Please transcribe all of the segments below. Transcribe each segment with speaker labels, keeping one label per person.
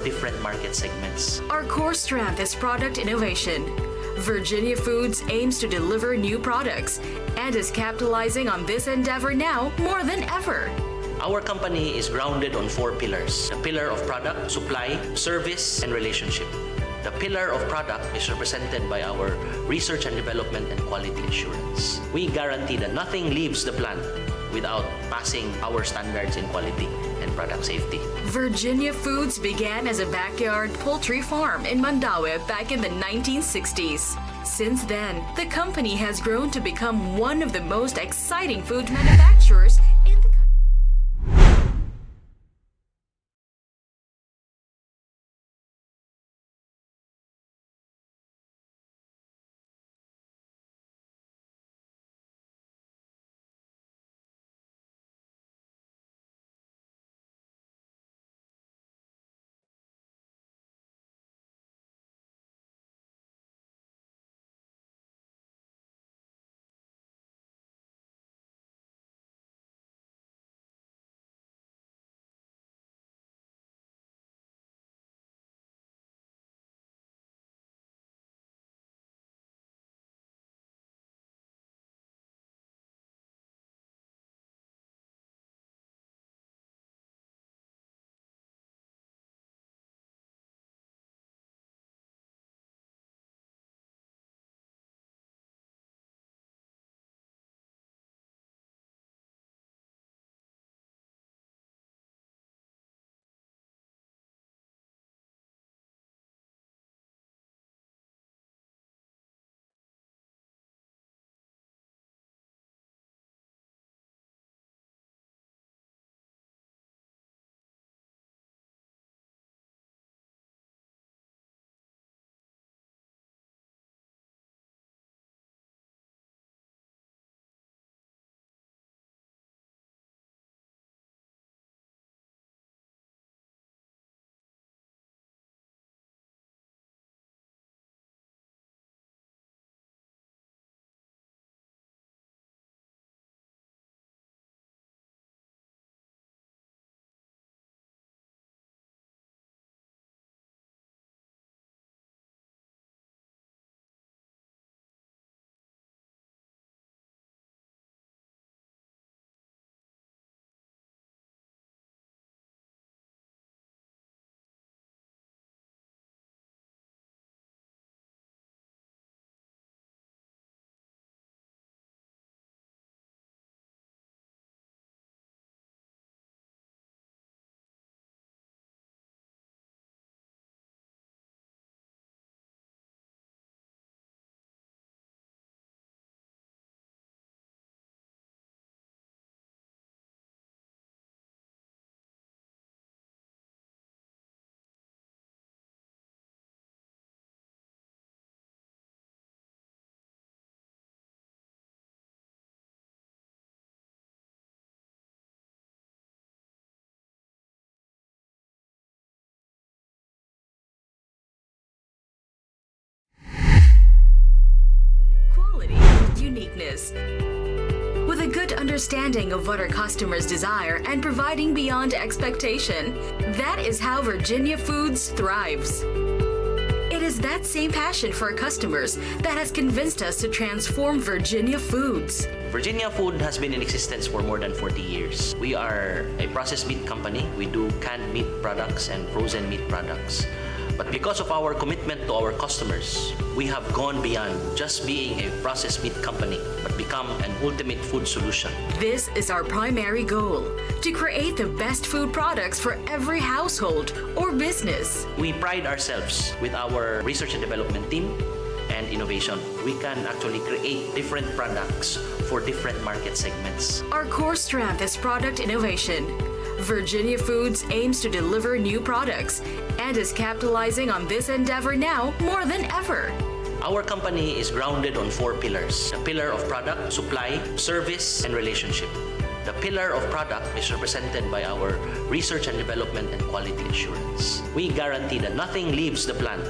Speaker 1: different market segments.
Speaker 2: Our core strength is product innovation. Virginia Foods aims to deliver new products and is capitalizing on this endeavor now more than ever.
Speaker 1: Our company is grounded on 4 pillars: the pillar of product, supply, service, and relationship. The pillar of product is represented by our research and development and quality assurance. We guarantee that nothing leaves the plant without passing our standards in quality and product safety.
Speaker 2: Virginia Foods began as a backyard poultry farm in Mandaue back in the 1960s. Since then, the company has grown to become one of the most exciting food manufacturers in the country. Quality and uniqueness. With a good understanding of what our customers desire and providing beyond expectation, that is how Virginia Foods thrives. It is that same passion for our customers that has convinced us to transform Virginia Foods.
Speaker 1: Virginia Food has been in existence for more than 40 years. We are a processed meat company. We do canned meat products and frozen meat products. But because of our commitment to our customers, we have gone beyond just being a processed meat company, but become an ultimate food solution.
Speaker 2: This is our primary goal, to create the best food products for every household or business.
Speaker 1: We pride ourselves with our research and development team and innovation. We can actually create different products for different market segments.
Speaker 2: Our core strength is product innovation. Virginia Foods aims to deliver new products and is capitalizing on this endeavor now more than ever.
Speaker 1: Our company is grounded on 4 pillars: the pillar of product, supply, service, and relationship. The pillar of product is represented by our research and development and quality assurance. We guarantee that nothing leaves the plant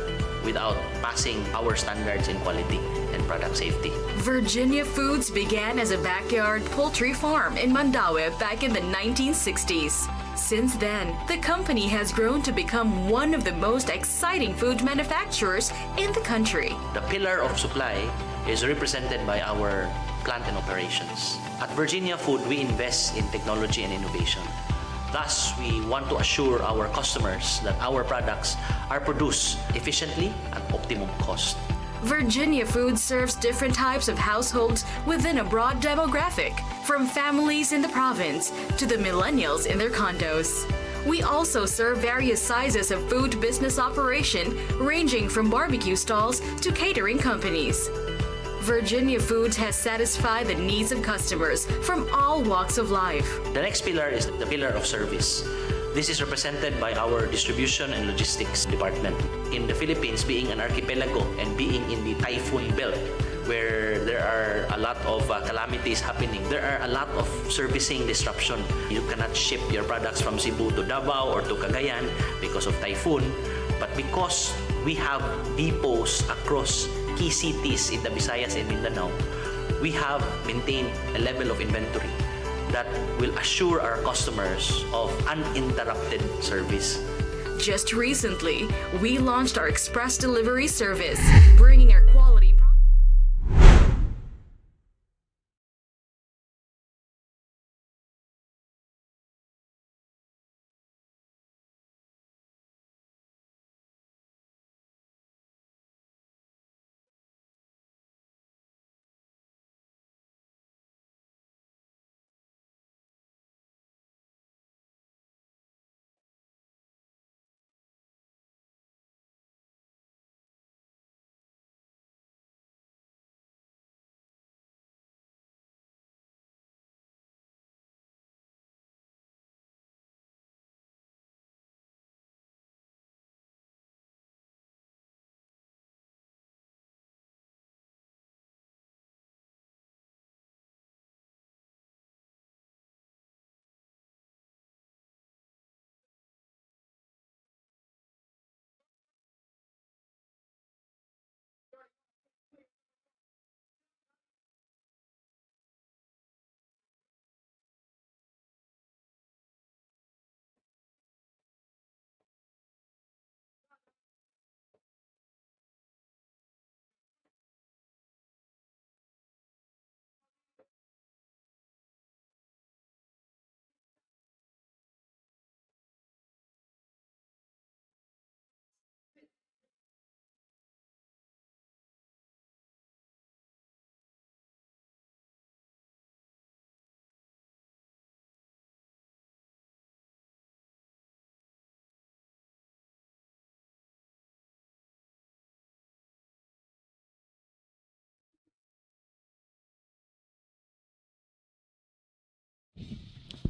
Speaker 1: without passing our standards in quality and product safety.
Speaker 2: Virginia Foods began as a backyard poultry farm in Mandaue back in the 1960s. Since then, the company has grown to become one of the most exciting food manufacturers in the country.
Speaker 1: The pillar of supply is represented by our plant and operations. At Virginia Food, we invest in technology and innovation. Thus, we want to assure our customers that our products are produced efficiently at optimum cost.
Speaker 2: Virginia Foods serves different types of households within a broad demographic, from families in the province to the millennials in their condos. We also serve various sizes of food business operation, ranging from barbecue stalls to catering companies. Virginia Foods has satisfied the needs of customers from all walks of life.
Speaker 1: The next pillar is the pillar of service. This is represented by our distribution and logistics department. In the Philippines, being an archipelago and being in the typhoon belt, where there are a lot of calamities happening, there are a lot of servicing disruption. You cannot ship your products from Cebu to Davao or to Cagayan because of typhoon, but because we have depots across key cities in the Visayas and Mindanao, we have maintained a level of inventory that will assure our customers of uninterrupted service.
Speaker 2: Just recently, we launched our express delivery service, bringing our quality products.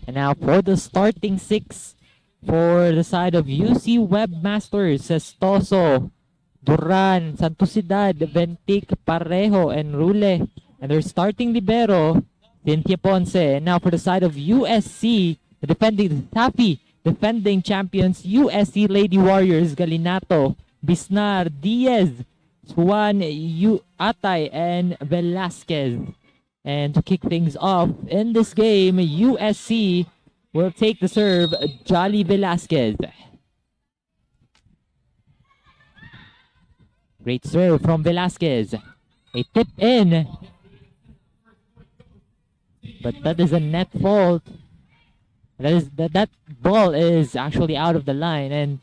Speaker 3: And now for the starting six for the side of UC Webmasters, Sestoso, Duran, Santosidad, Ventic, Parejo, and Rule. And their starting libero, Cynthia Ponce. And now for the side of USC, the defending champions, USC Lady Warriors, Galinato, Bisnar, Diaz, Juan, Atay, and Velasquez. And to kick things off in this game, USC will take the serve, Jolly Velasquez. Great serve from Velasquez. A tip in. But that is a net fault. That ball is actually out of the line, and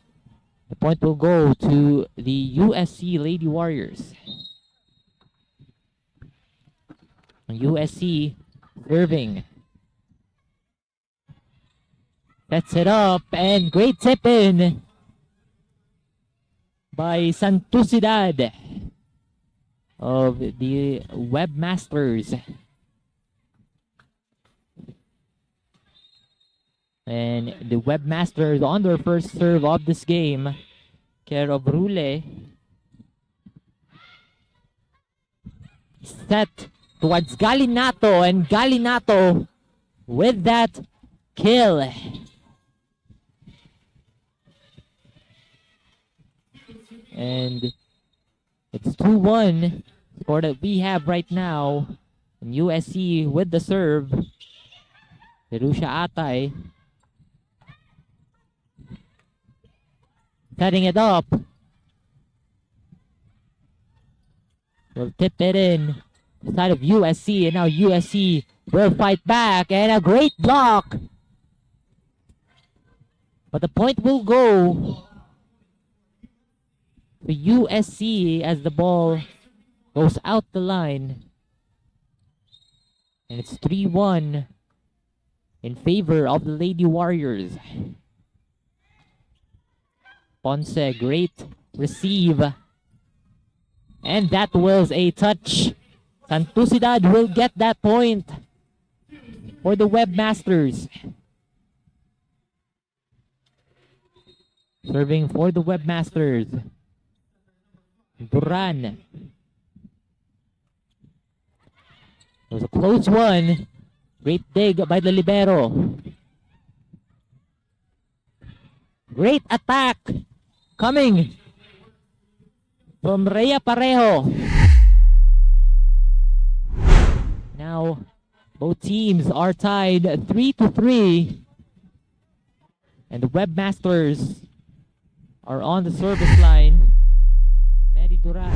Speaker 3: the point will go to the USC Lady Warriors. USC serving. Sets it up, and great tip in by Santosidad of the Webmasters. And the Webmasters on their first serve of this game, care of Rule. Set towards Galinato, and Galinato with that kill. And It's 2-1 score that we have right now. And USC with the serve. Jerusha Atay setting it up. Will tip it in. Side of USC, and now USC will fight back, and a great block. But the point will go to USC as the ball goes out the line. And it's 3-1 in favor of the Lady Warriors. Ponce, great receive. And that was a touch. Santucidad will get that point for the Webmasters. Serving for the Webmasters. Duran. It was a close one. Great dig by the libero. Great attack coming from Rhea Parejo. Now, both teams are tied 3-3. And the Webmasters are on the service line. Mary Duran.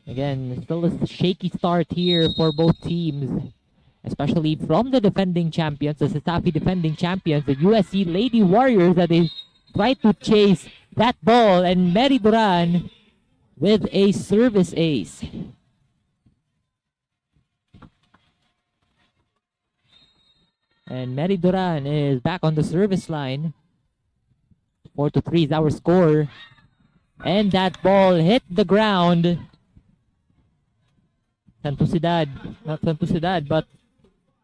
Speaker 3: Again, still a shaky start here for both teams. Especially from the defending champions, the Setafi defending champions, the USC Lady Warriors, that they try to chase that ball, and Mary Duran with a service ace. And Mary Duran is back on the service line. 4-3 is our score. And that ball hit the ground. Santucidad, not Santucidad, but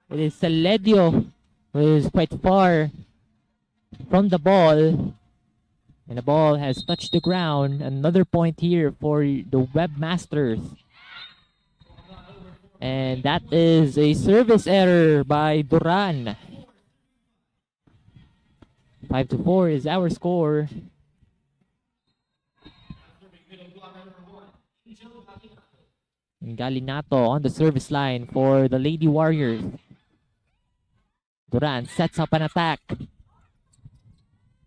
Speaker 3: it is Saledio who is quite far from the ball. And the ball has touched the ground. Another point here for the Webmasters. And that is a service error by Duran. 5-4 is our score. And Galinato on the service line for the Lady Warriors. Duran sets up an attack.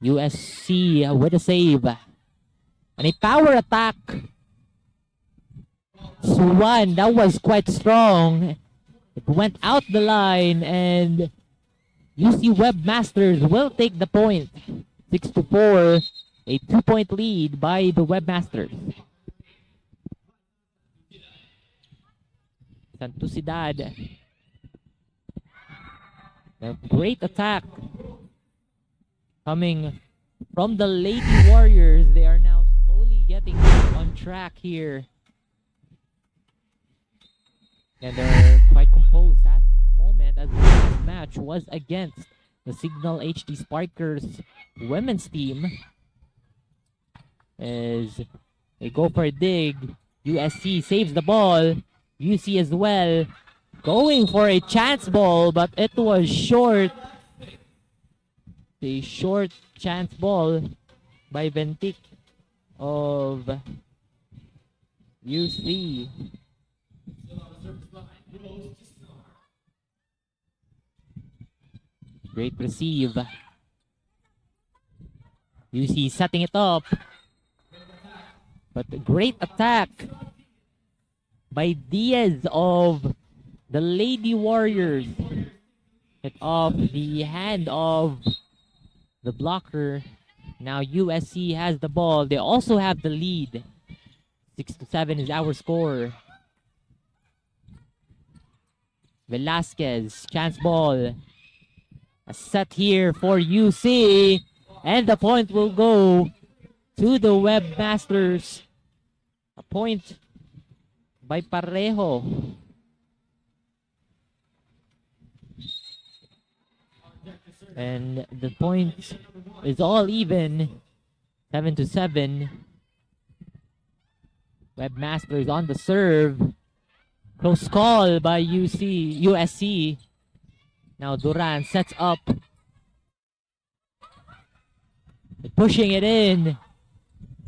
Speaker 3: USC with a save. And a power attack. Suwan, that was quite strong. It went out the line, and UC Webmasters will take the point. 6-4, a 2-point lead by the Webmasters. Santucidad. A great attack coming from the Lady Warriors. They are now slowly getting on track here. And they're quite composed at this moment, as the last match was against the Signal HD Sparkers women's team. As they go for a dig, USC saves the ball. UC as well, going for a chance ball, but it was short. The short chance ball by Ventic of UC. Great receive. UC setting it up. But a great attack by Diaz of the Lady Warriors. Hit off the hand of the blocker. Now USC has the ball. They also have the lead. 6-7 is our score. Velasquez, chance ball. A set here for UC. And the point will go to the Webmasters. A point by Parejo. And the point is all even. 7-7. Webmasters on the serve. Close call by USC. Now Duran sets up pushing it in.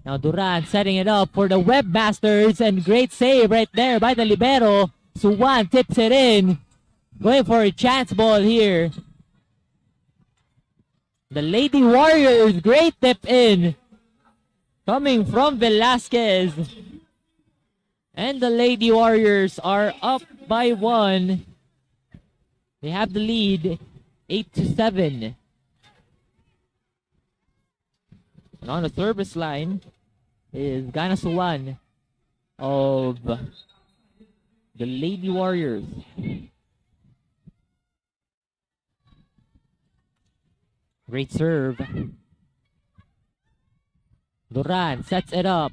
Speaker 3: Now Duran setting it up for the Webmasters, and great save right there by the libero. Suwan tips it in. Going for a chance ball here. The Lady Warriors, great tip in. Coming from Velasquez. And the Lady Warriors are up by 1. They have the lead 8-7. And on the service line is Ganasuan of the Lady Warriors. Great serve. Duran sets it up.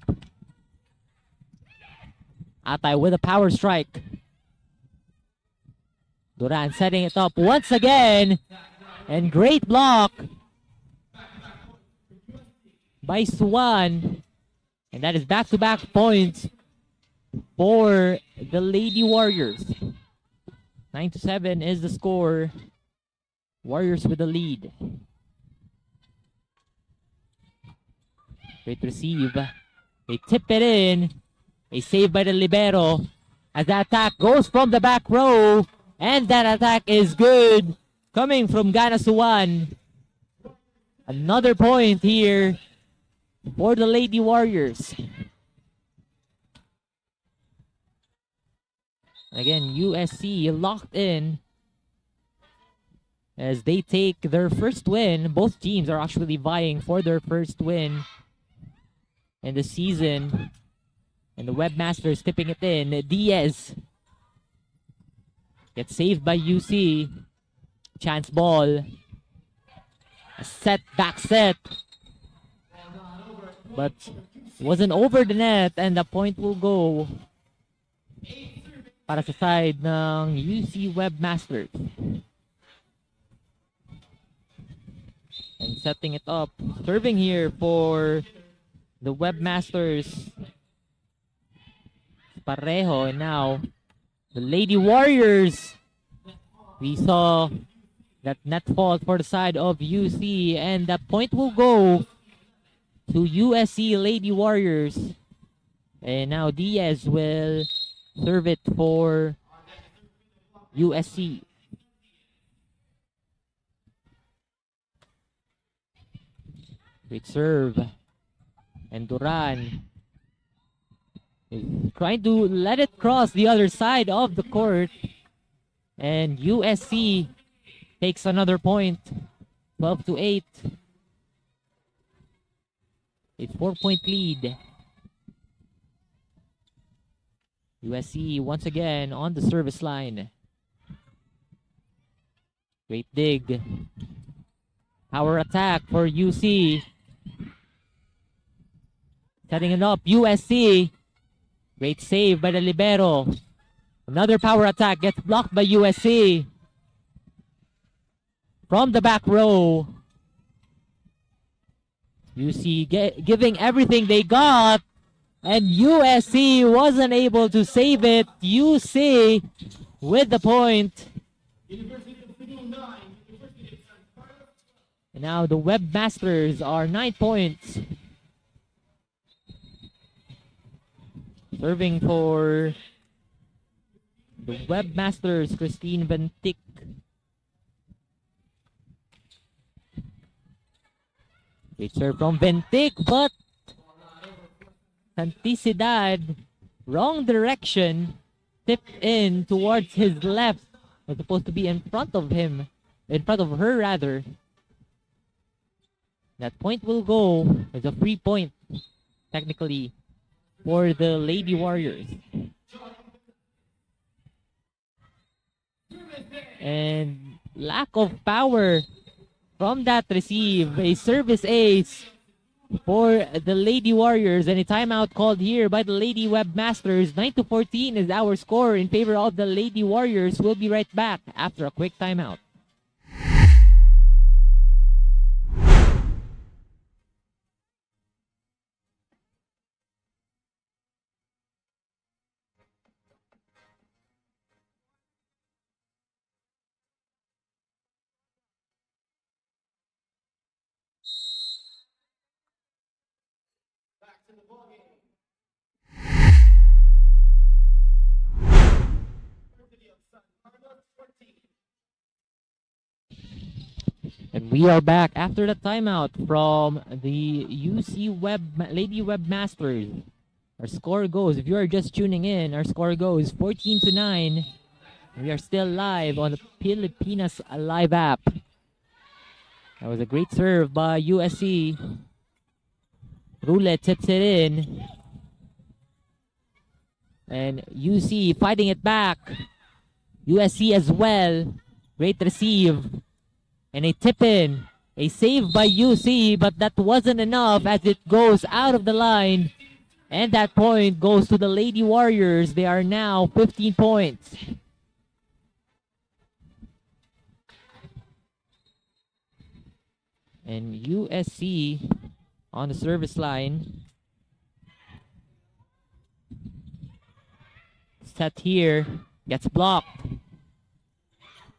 Speaker 3: Atay with a power strike. Duran setting it up once again. And great block by Suwan. And that is back-to-back points for the Lady Warriors. 9-7 is the score. Warriors with the lead. Great receive. They tip it in. A save by the libero. As the attack goes from the back row. And that attack is good. Coming from Ganasuan. Another point here for the Lady Warriors. Again, USC locked in as they take their first win. Both teams are actually vying for their first win in the season. And the Webmasters tipping it in. Diaz gets saved by UC. Chance ball. A set, back set. But wasn't over the net, and the point will go para sa side ng UC Webmasters. And setting it up, serving here for the Webmasters. Pareho, and now the Lady Warriors. We saw that net fault for the side of UC, and that point will go to USC Lady Warriors. And now Diaz will serve it for USC. Great serve. And Duran is trying to let it cross the other side of the court. And USC takes another point. 12-8. A 4-point lead. USC once again on the service line. Great dig. Power attack for UC. Setting it up, USC. Great save by the libero. Another power attack gets blocked by USC. From the back row. UC giving everything they got. And USC wasn't able to save it. UC with the point. And now the Webmasters are 9 points. Serving for the Webmasters, Christine Ventic. Great serve from Ventic, but Santisidad, wrong direction, tipped in towards his left. Was supposed to be in front of him, in front of her rather. That point will go as a free point, technically, for the Lady Warriors. And lack of power from that receive. A service ace for the Lady Warriors, and a timeout called here by the Lady Webmasters. 9-14 is our score in favor of the Lady Warriors. We'll be right back after a quick timeout. And we are back after the timeout from the UC Lady Webmasters. Our score goes, if you are just tuning in, our score goes 14-9. We are still live on the Pilipinas Live app. That was a great serve by USC. Roulette tips it in. And UC fighting it back. USC as well. Great receive. And a tip in. A save by UC, but that wasn't enough as it goes out of the line. And that point goes to the Lady Warriors. They are now 15 points. And USC on the service line. Set here. Gets blocked.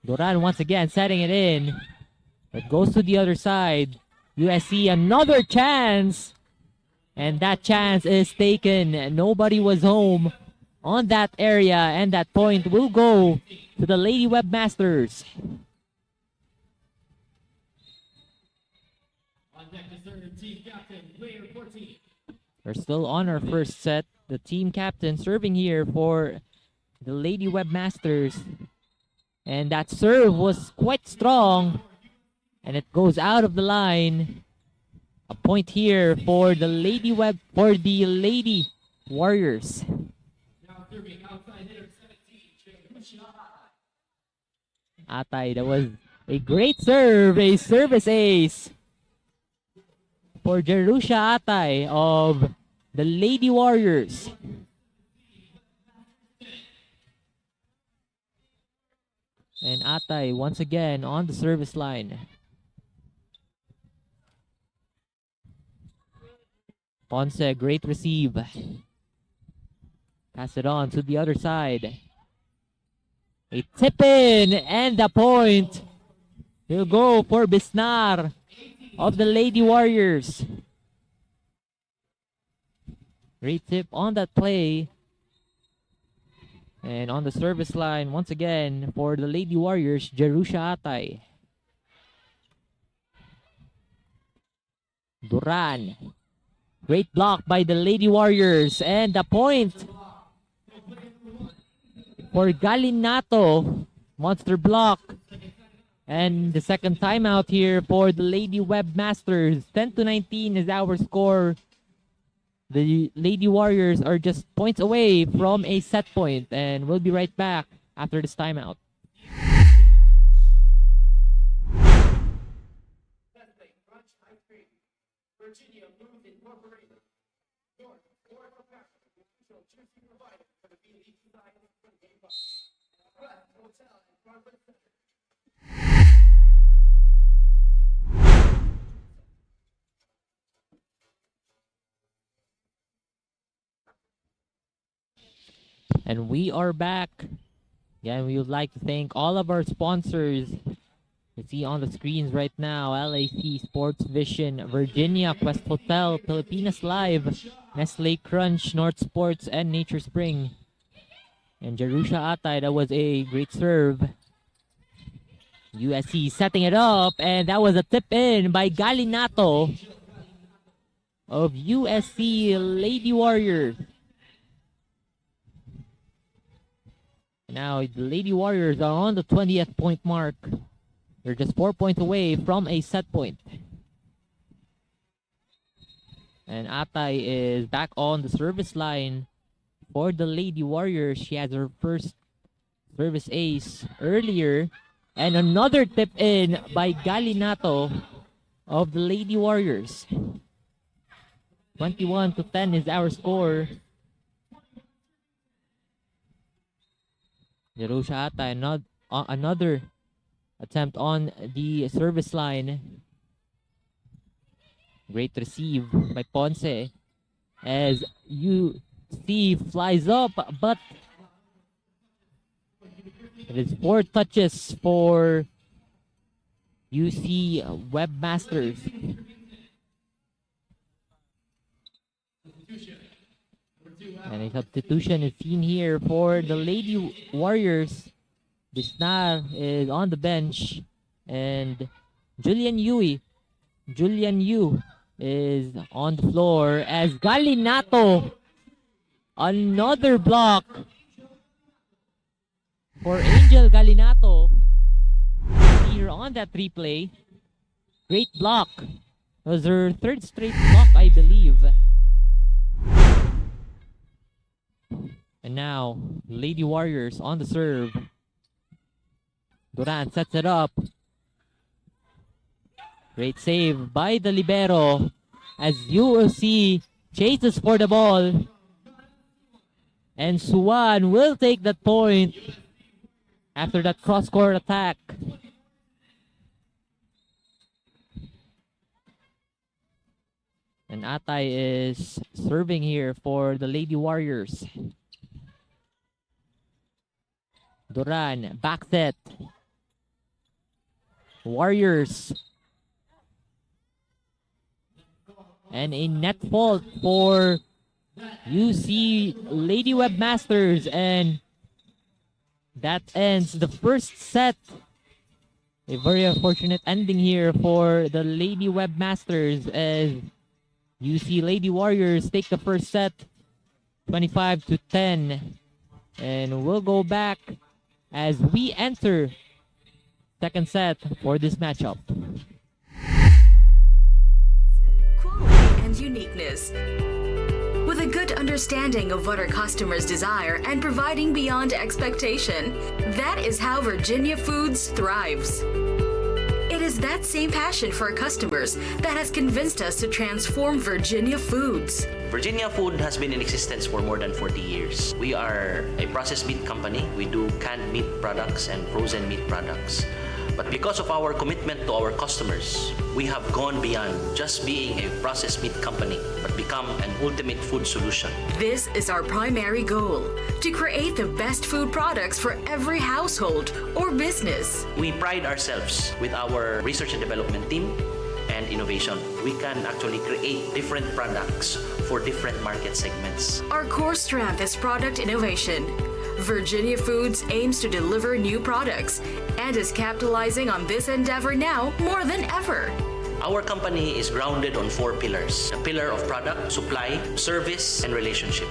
Speaker 3: Duran once again setting it in. It goes to the other side. USC another chance. And that chance is taken. Nobody was home on that area. And that point will go to the Lady Webmasters. We're still on our first set. The team captain serving here for the Lady Webmasters. And that serve was quite strong. And it goes out of the line. A point here for the Lady Warriors. Atay, that was a great serve, a service ace for Jerusha Atay of the Lady Warriors. And Atay once again on the service line. Ponce, great receive. Pass it on to the other side. A tip in and the point will go for Bisnar of the Lady Warriors. Great tip on that play. And on the service line, once again, for the Lady Warriors, Jerusha Atay. Duran. Great block by the Lady Warriors. And the point for Galinato. Monster block. And the second timeout here for the Lady Webmasters. 10-19 is our score. The Lady Warriors are just points away from a set point, and we'll be right back after this timeout. And we are back. Again, we would like to thank all of our sponsors. You see on the screens right now, LAC Sports Vision, Virginia, Quest Hotel, Pilipinas Live, Nestle Crunch, North Sports, and Nature Spring. And Jerusha Atay, that was a great serve. USC setting it up, and that was a tip in by Galinato of USC Lady Warriors. Now the Lady Warriors are on the 20th point mark. They're just 4 points away from a set point. And Atay is back on the service line for the Lady Warriors. She has her first service ace earlier. And another tip in by Galinato of the Lady Warriors. 21-10 is our score. Jerusha Atay, another attempt on the service line. Great receive by Ponce as UC flies up, but it is 4 touches for UC Webmasters. And a substitution is seen here for the Lady Warriors. Bisnar is on the bench. And Julian Yu is on the floor as Galinato. Another block for Angel Galinato. Here on that replay. Great block. It was her third straight block, I believe. And now, Lady Warriors on the serve. Duran sets it up. Great save by the libero as USC chases for the ball. And Suwan will take that point after that cross-court attack. And Atay is serving here for the Lady Warriors. Duran, back set. Warriors. And a net fault for UC Lady Webmasters. And that ends the first set. A very unfortunate ending here for the Lady Webmasters as UC Lady Warriors take the first set 25-10. And we'll go back as we enter second set for this matchup.
Speaker 2: Quality and uniqueness. With a good understanding of what our customers desire and providing beyond expectation, that is how Virginia Foods thrives. It is that same passion for our customers that has convinced us to transform Virginia Foods.
Speaker 1: Virginia Food has been in existence for more than 40 years. We are a processed meat company. We do canned meat products and frozen meat products. But because of our commitment to our customers, we have gone beyond just being a processed meat company, but become an ultimate food solution.
Speaker 2: This is our primary goal, to create the best food products for every household or business.
Speaker 1: We pride ourselves with our research and development team and innovation. We can actually create different products for different market segments.
Speaker 2: Our core strength is product innovation. Virginia Foods aims to deliver new products and is capitalizing on this endeavor now more than ever.
Speaker 1: Our company is grounded on 4 pillars. The pillar of product, supply, service, and relationship.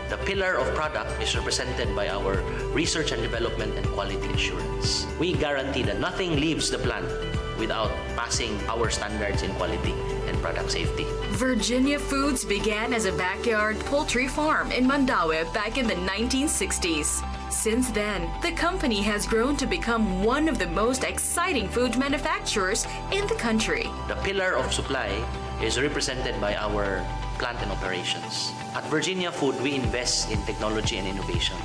Speaker 1: The pillar of product is represented by our research and development and quality assurance. We guarantee that nothing leaves the plant without passing our standards in quality and product safety.
Speaker 2: Virginia Foods began as a backyard poultry farm in Mandaue back in the 1960s. Since then, the company has grown to become one of the most exciting food manufacturers in the country.
Speaker 1: The pillar of supply is represented by our plant and operations. At Virginia Food, we invest in technology and innovation.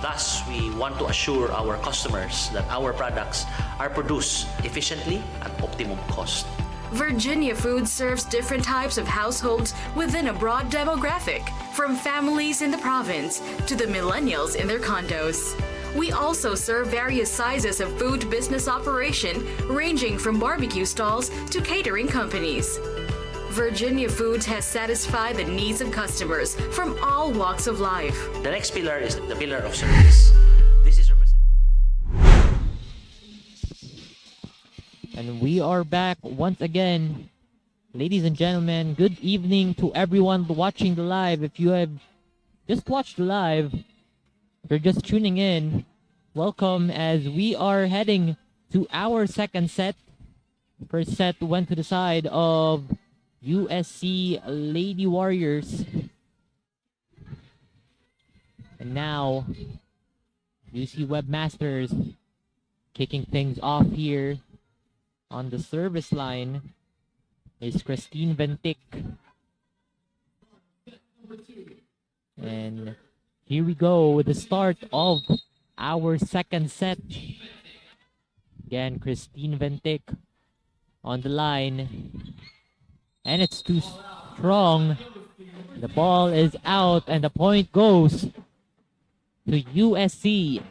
Speaker 1: Thus, we want to assure our customers that our products are produced efficiently at optimum cost.
Speaker 2: Virginia Foods serves different types of households within a broad demographic, from families in the province to the millennials in their condos. We also serve various sizes of food business operation, ranging from barbecue stalls to catering companies. Virginia Foods has satisfied the needs of customers from all walks of life.
Speaker 1: The next pillar is the pillar of service. This is represented.
Speaker 3: And we are back once again. Ladies and gentlemen, good evening to everyone watching the live. If you have just watched the live, if you're just tuning in, welcome as we are heading to our second set. First set went to the side of USC Lady Warriors. And now, UC Webmasters kicking things off here. On the service line is Christine Ventic. And here we go with the start of our second set. Again, Christine Ventic on the line. And it's too strong. The ball is out and the point goes to USC.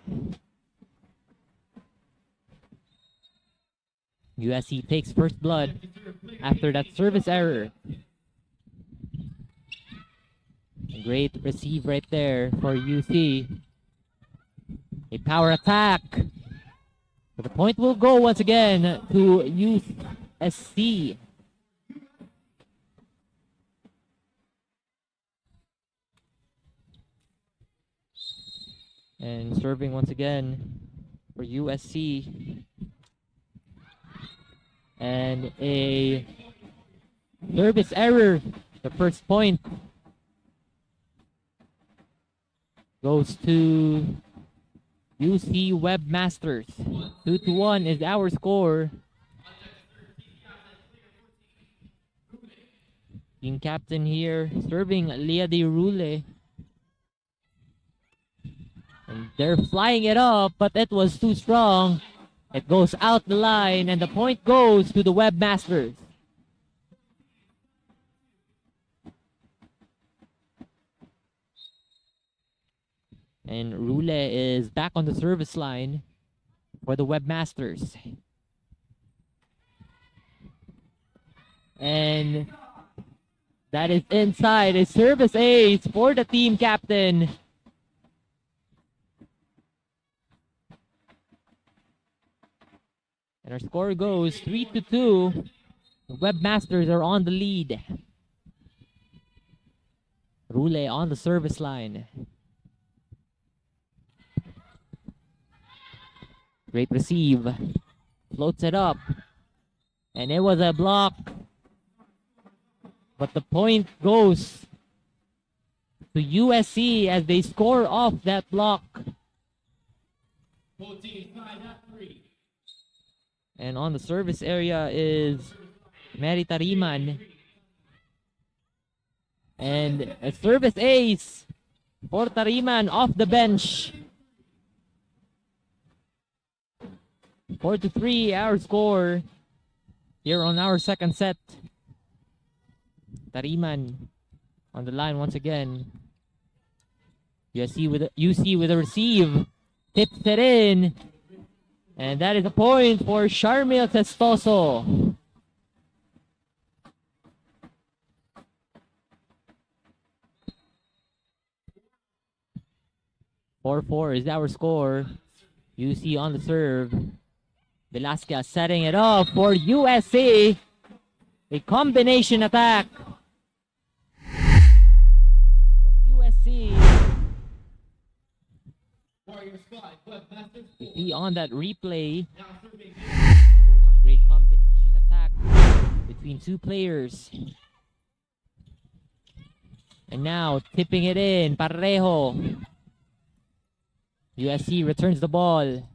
Speaker 3: USC takes first blood after that service error. Great receive right there for UC. A power attack. But the point will go once again to USC. And serving once again for USC. And a service error. The first point goes to UC Webmasters. 2-1 is our score. Team captain here serving Lia de Rule. And they're flying it up, but it was too strong. It goes out the line, and the point goes to the Webmasters. And Rule is back on the service line for the Webmasters. And that is inside. A service ace for the team captain. And our score goes 3-2. The Webmasters are on the lead. Rule on the service line. Great receive. Floats it up. And it was a block. But the point goes to USC as they score off that block. And on the service area is Mary Tariman. And a service ace for Tariman off the bench. 4-3 our score here on our second set. Tariman on the line once again. UC with a receive. Tips it in. And that is a point for Charmil Testoso. (4-4) is our score. UC on the serve. Velasquez setting it up for USC. A combination attack. For USC. We see on that replay. Great combination attack between two players. And now tipping it in. Parejo. USC returns the ball.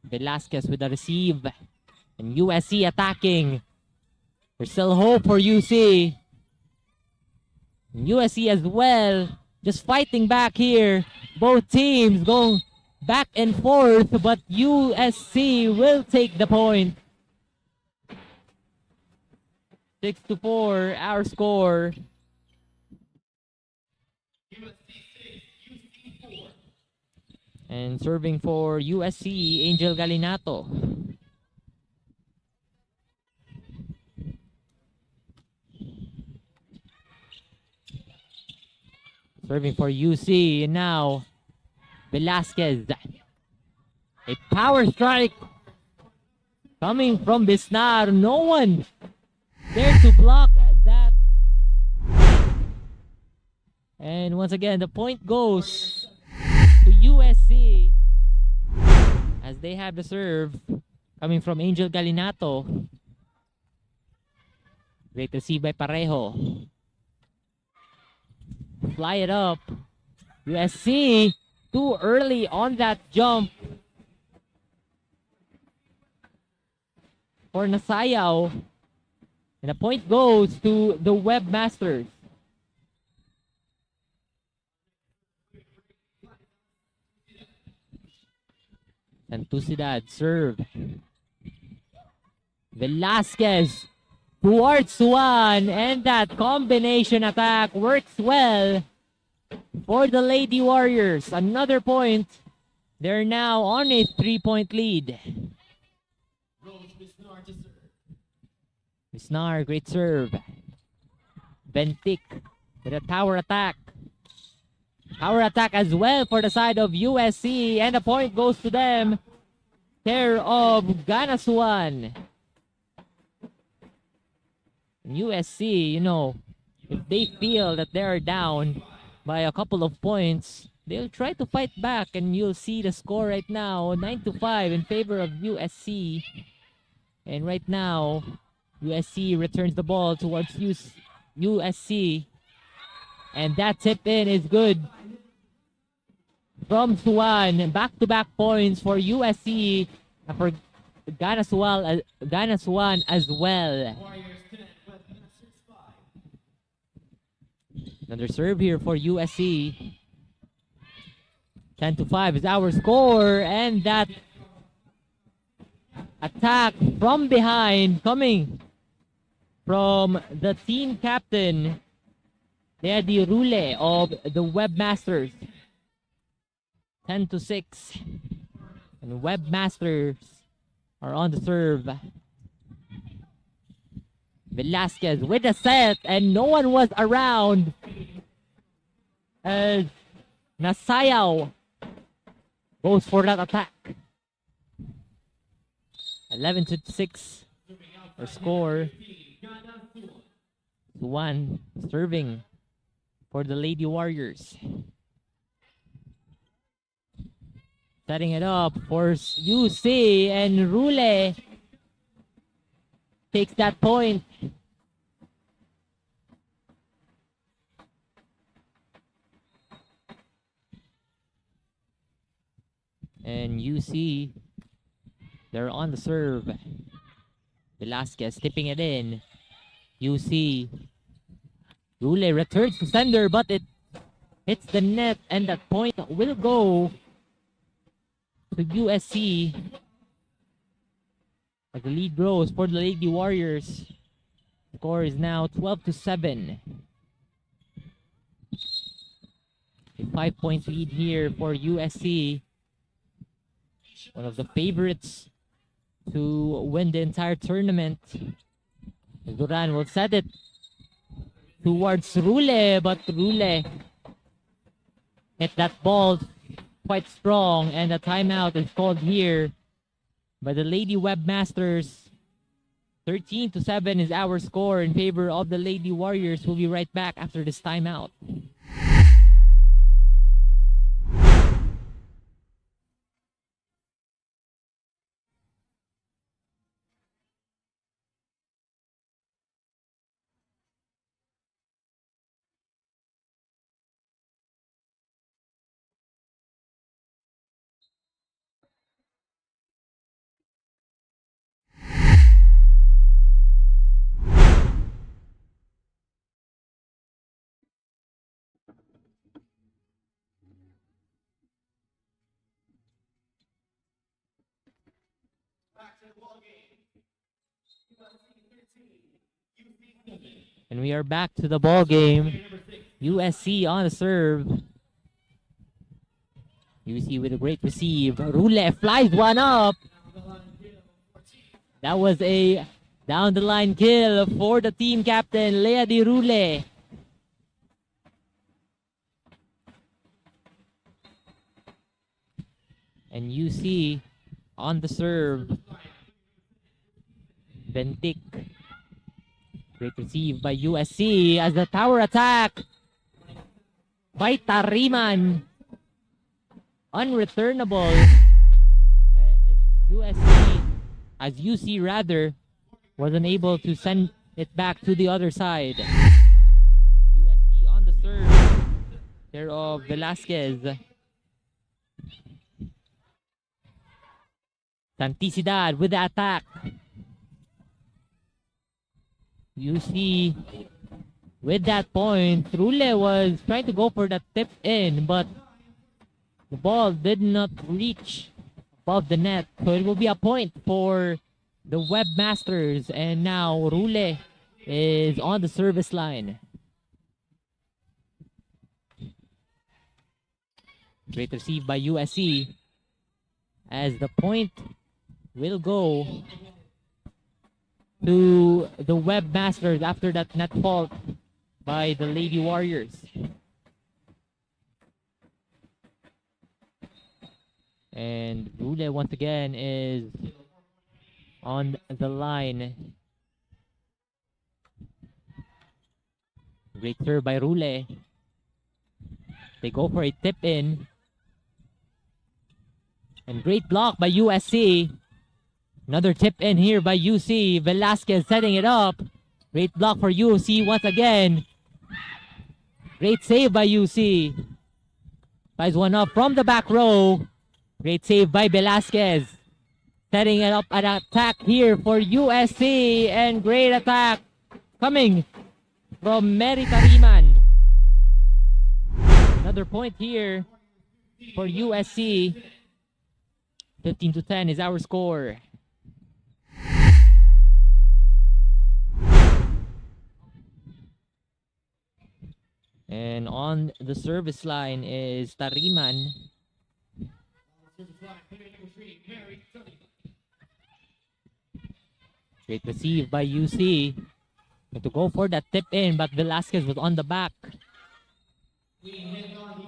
Speaker 3: Velasquez with a receive. And USC attacking. There's still hope for UC. And USC as well. Just fighting back here. Both teams going back and forth. But USC will take the point. 6-4 our score. And serving for USC, Angel Galinato. Serving for UC, and now Velasquez. A power strike coming from Bisnar. No one there to block that. And once again, the point goes to USC as they have the serve coming from Angel Galinato. Great receive by Parejo. Fly it up. USC too early on that jump for Nasayaw. And the point goes to the Webmasters. Santusidad serve. Velasquez towards one, and that combination attack works well for the Lady Warriors. Another point. They're now on a 3-point lead. Bisnar, great serve. Bentic with a power attack. Power attack as well for the side of USC. And the point goes to them. Care of Ganasuan. USC, you know, if they feel that they are down by a couple of points, they'll try to fight back, and you'll see the score right now, 9-5 in favor of USC. And right now, USC returns the ball towards USC. And that tip in is good from Suwan. Back-to-back points for USC and for Ganasuan as well. Another serve here for USC. 10-5 is our score, and that attack from behind coming from the team captain, Lady Rule of the Webmasters. 10-6, and Webmasters are on the serve. Velasquez with a set, and no one was around as Nasayaw goes for that attack. 11-6 our score. One serving for the Lady Warriors. Setting it up for UC, and Rule takes that point. And UC, they're on the serve. Velasquez tipping it in. UC. Rule returns to sender, but it hits the net, and that point will go to USC. As the lead grows for the Lady Warriors. Score is now 12-7. A 5-point lead here for USC. One of the favorites to win the entire tournament. Duran will set it towards Rule, but Rule hit that ball quite strong, and a timeout is called here by the Lady Webmasters. 13-7 is our score in favor of the Lady Warriors. We'll be right back after this timeout. And we are back to the ball game. USC on the serve. USC with a great receive. Rule flies one up. That was a down the line kill for the team captain, Lady Rule. And UC on the serve. Bentic. Great receive by USC as the tower attack by Tariman. Unreturnable. As UC rather, was unable to send it back to the other side. USC on the serve. There of Velasquez. Santisidad with the attack. UC with that point. Rule was trying to go for that tip in, but the ball did not reach above the net. So it will be a point for the Webmasters. And now Rule is on the service line. Great receive by USC. As the point will go to the Webmasters after that net fault by the Lady Warriors. And Rule once again is on the line. Great serve by Rule. They go for a tip in. And great block by USC. Another tip in here by UC. Velasquez setting it up. Great block for UC once again. Great save by UC. Ties one up from the back row. Great save by Velasquez. Setting it up an attack here for USC. And great attack coming from Mary Tariman. Another point here for USC. 15-10 is our score. And on the service line is Tariman. Great receive by UC. Had to go for that tip in, but Velasquez was on the back.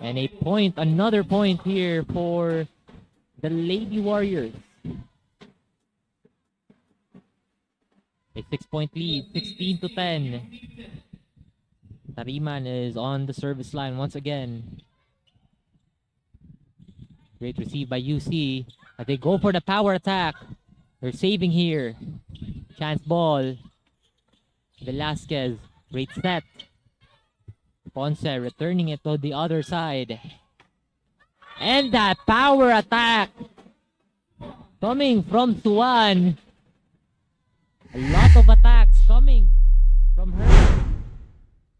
Speaker 3: And a point, another point here for the Lady Warriors. A 6-point lead, 16-10. Tariman is on the service line once again. Great receive by UC. As they go for the power attack. They're saving here. Chance ball. Velasquez. Great set. Ponce returning it to the other side. And that power attack coming from Suwan. A lot of attacks coming from her.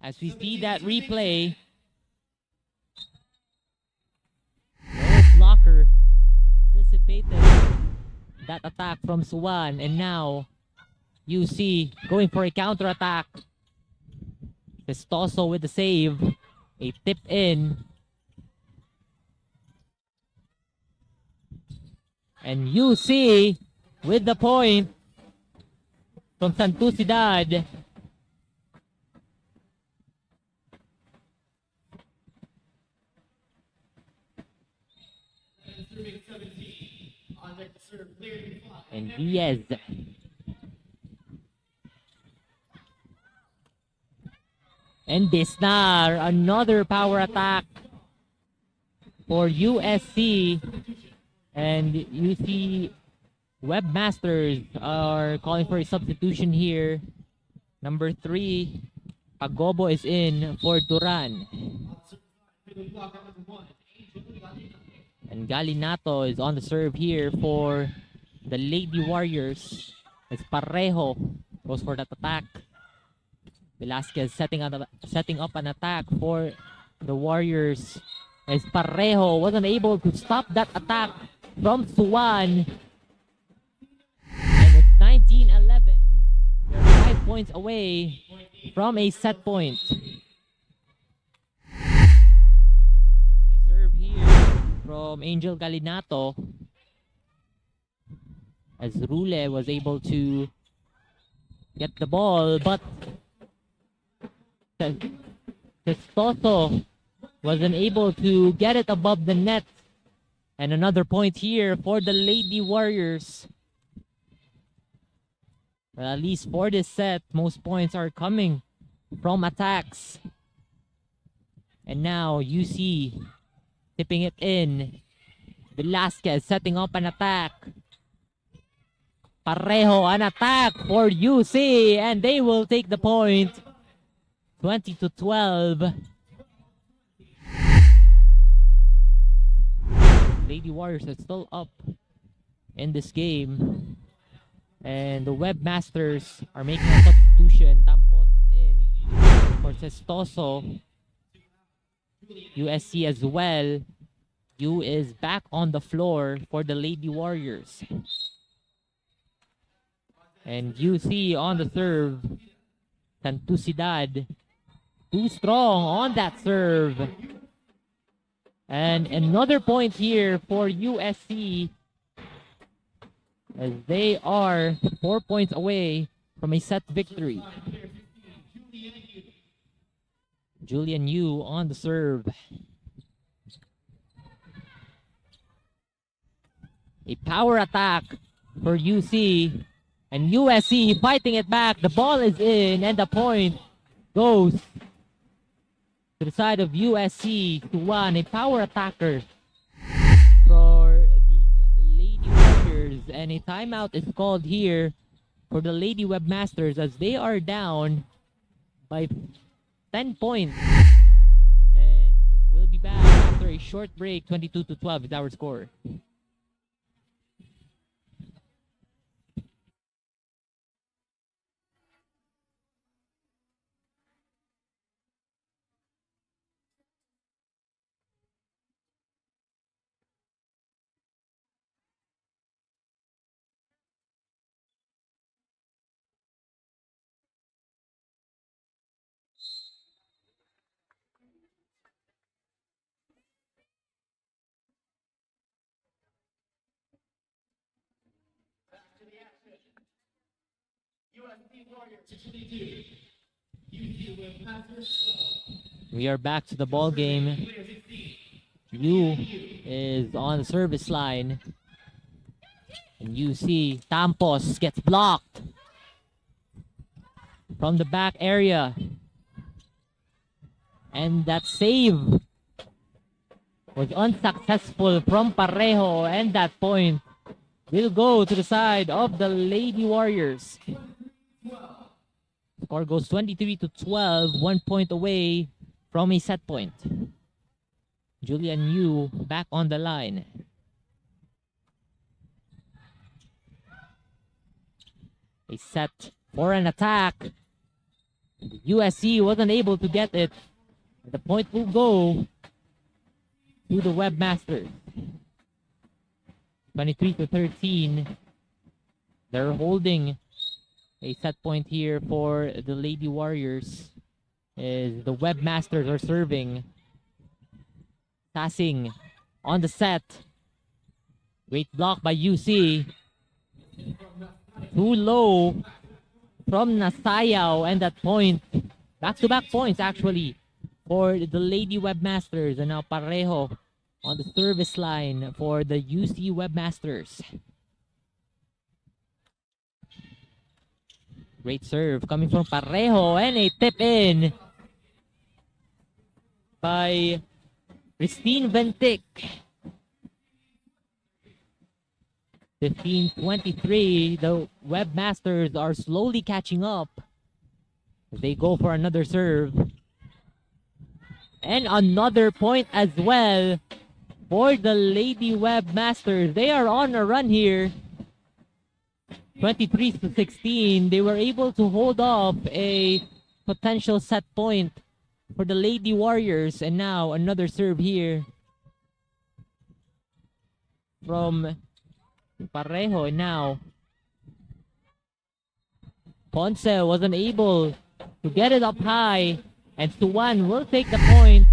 Speaker 3: As we see that replay. No blocker anticipated that attack from Suwan. And now UC going for a counter attack. Testoso with the save. A tip in. And UC with the point from Santucidad. And Diaz. And Bisnar, another power attack for USC. And UC Webmasters are calling for a substitution here. Number 3, Pagobo is in for Duran. And Galinato is on the serve here for the Lady Warriors. It's Parejo goes for that attack. Velasquez setting up an attack for the Warriors. As Parejo wasn't able to stop that attack from Suwan. And it's 19-11. They're 5 points away from a set point. And a serve here from Angel Galinato. As Rule was able to get the ball, but Testoso wasn't able to get it above the net. And another point here for the Lady Warriors. Well, at least for this set, most points are coming from attacks. And now UC tipping it in. Velasquez setting up an attack. Parejo, an attack for UC, and they will take the point. 20-12. Lady Warriors are still up in this game. And the Webmasters are making a substitution. Tampos in for Testoso. USC as well. U is back on the floor for the Lady Warriors. And UC on the serve. Santucidad. Too strong on that serve. And another point here for USC. As they are 4 points away from a set victory. Julian Yu on the serve. A power attack for UC. And USC fighting it back. The ball is in and the point goes to the side of USC to 1. A power attacker for the Lady Warriors. And a timeout is called here for the Lady Webmasters as they are down by 10 points. And we'll be back after a short break. 22-12 is our score. We are back to the ball game. Yu is on the service line. And you see Tampos gets blocked from the back area. And that save was unsuccessful from Parejo, and that point will go to the side of the Lady Warriors. Score goes 23-12, 1 point away from a set point. Julian Yu back on the line. A set for an attack. The USC wasn't able to get it. The point will go to the Webmasters. 23-13. They're holding a set point here for the Lady Warriors. Is the Webmasters are serving. Passing on the set. Great block by UC. Too low from Nasayaw, and that point. Back-to-back points actually for the Lady Webmasters. And now Parejo on the service line for the UC Webmasters. Great serve coming from Parejo, and a tip in by Christine Ventic. 15-23. The Webmasters are slowly catching up. They go for another serve. And another point as well for the Lady Webmasters. They are on a run here. 23-16. They were able to hold off a potential set point for the Lady Warriors. And now another serve here from Parejo. And now Ponce wasn't able to get it up high. And Suwan will take the point.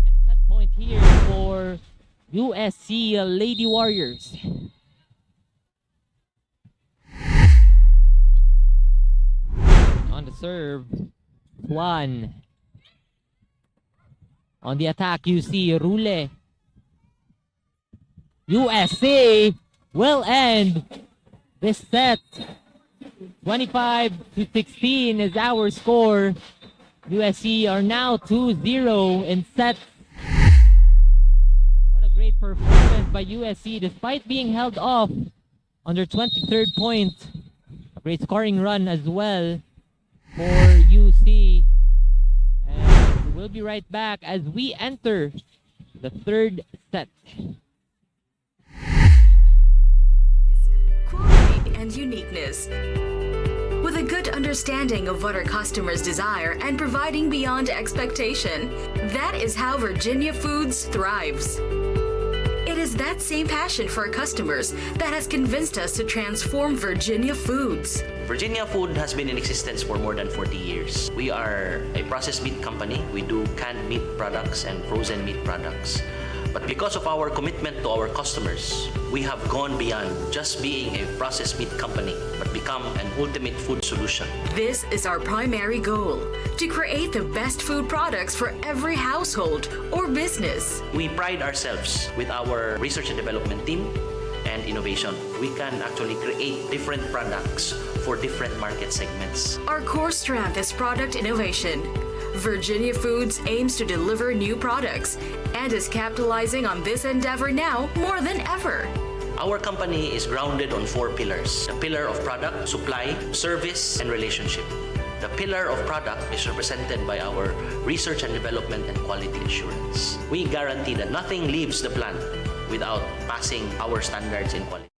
Speaker 3: And it's that point here for USC Lady Warriors. On the serve, Juan. On the attack, you see Rule. USC will end this set. 25-16 is our score. USC are now 2-0 in sets. What a great performance by USC despite being held off on their 23rd point. A great scoring run as well for UC. And we'll be right back as we enter the third set.
Speaker 2: Quality and uniqueness. With a good understanding of what our customers desire and providing beyond expectation, that is how Virginia Foods thrives. It is that same passion for our customers that has convinced us to transform Virginia Foods.
Speaker 1: Virginia Food has been in existence for more than 40 years. We are a processed meat company. We do canned meat products and frozen meat products. But because of our commitment to our customers, we have gone beyond just being a processed meat company, but become an ultimate food solution.
Speaker 2: This is our primary goal, to create the best food products for every household or business.
Speaker 1: We pride ourselves with our research and development team and innovation. We can actually create different products for different market segments.
Speaker 2: Our core strength is product innovation. Virginia Foods aims to deliver new products and is capitalizing on this endeavor now more than ever.
Speaker 1: Our company is grounded on 4 pillars: the pillar of product, supply, service, and relationship. The pillar of product is represented by our research and development and quality assurance. We guarantee that nothing leaves the plant without passing our standards in quality.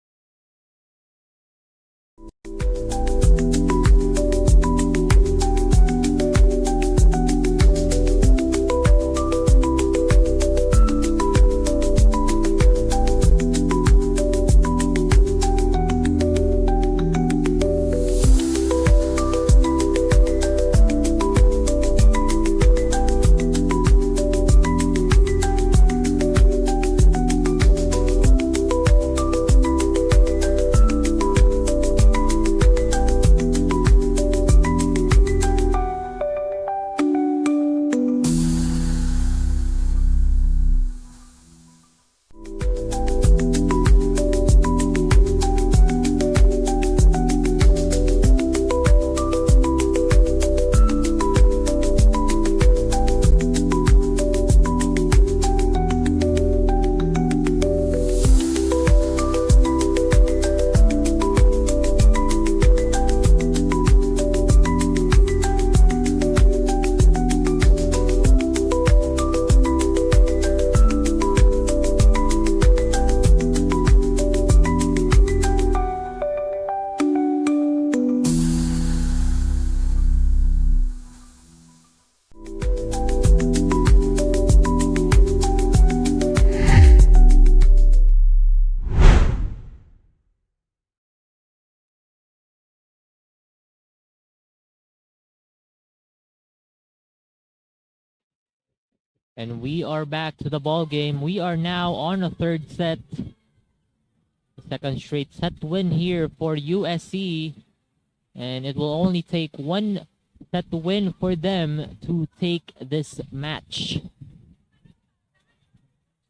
Speaker 3: And we are back to the ball game. We are now on a third set. The second straight set win here for USC. And it will only take one set win for them to take this match.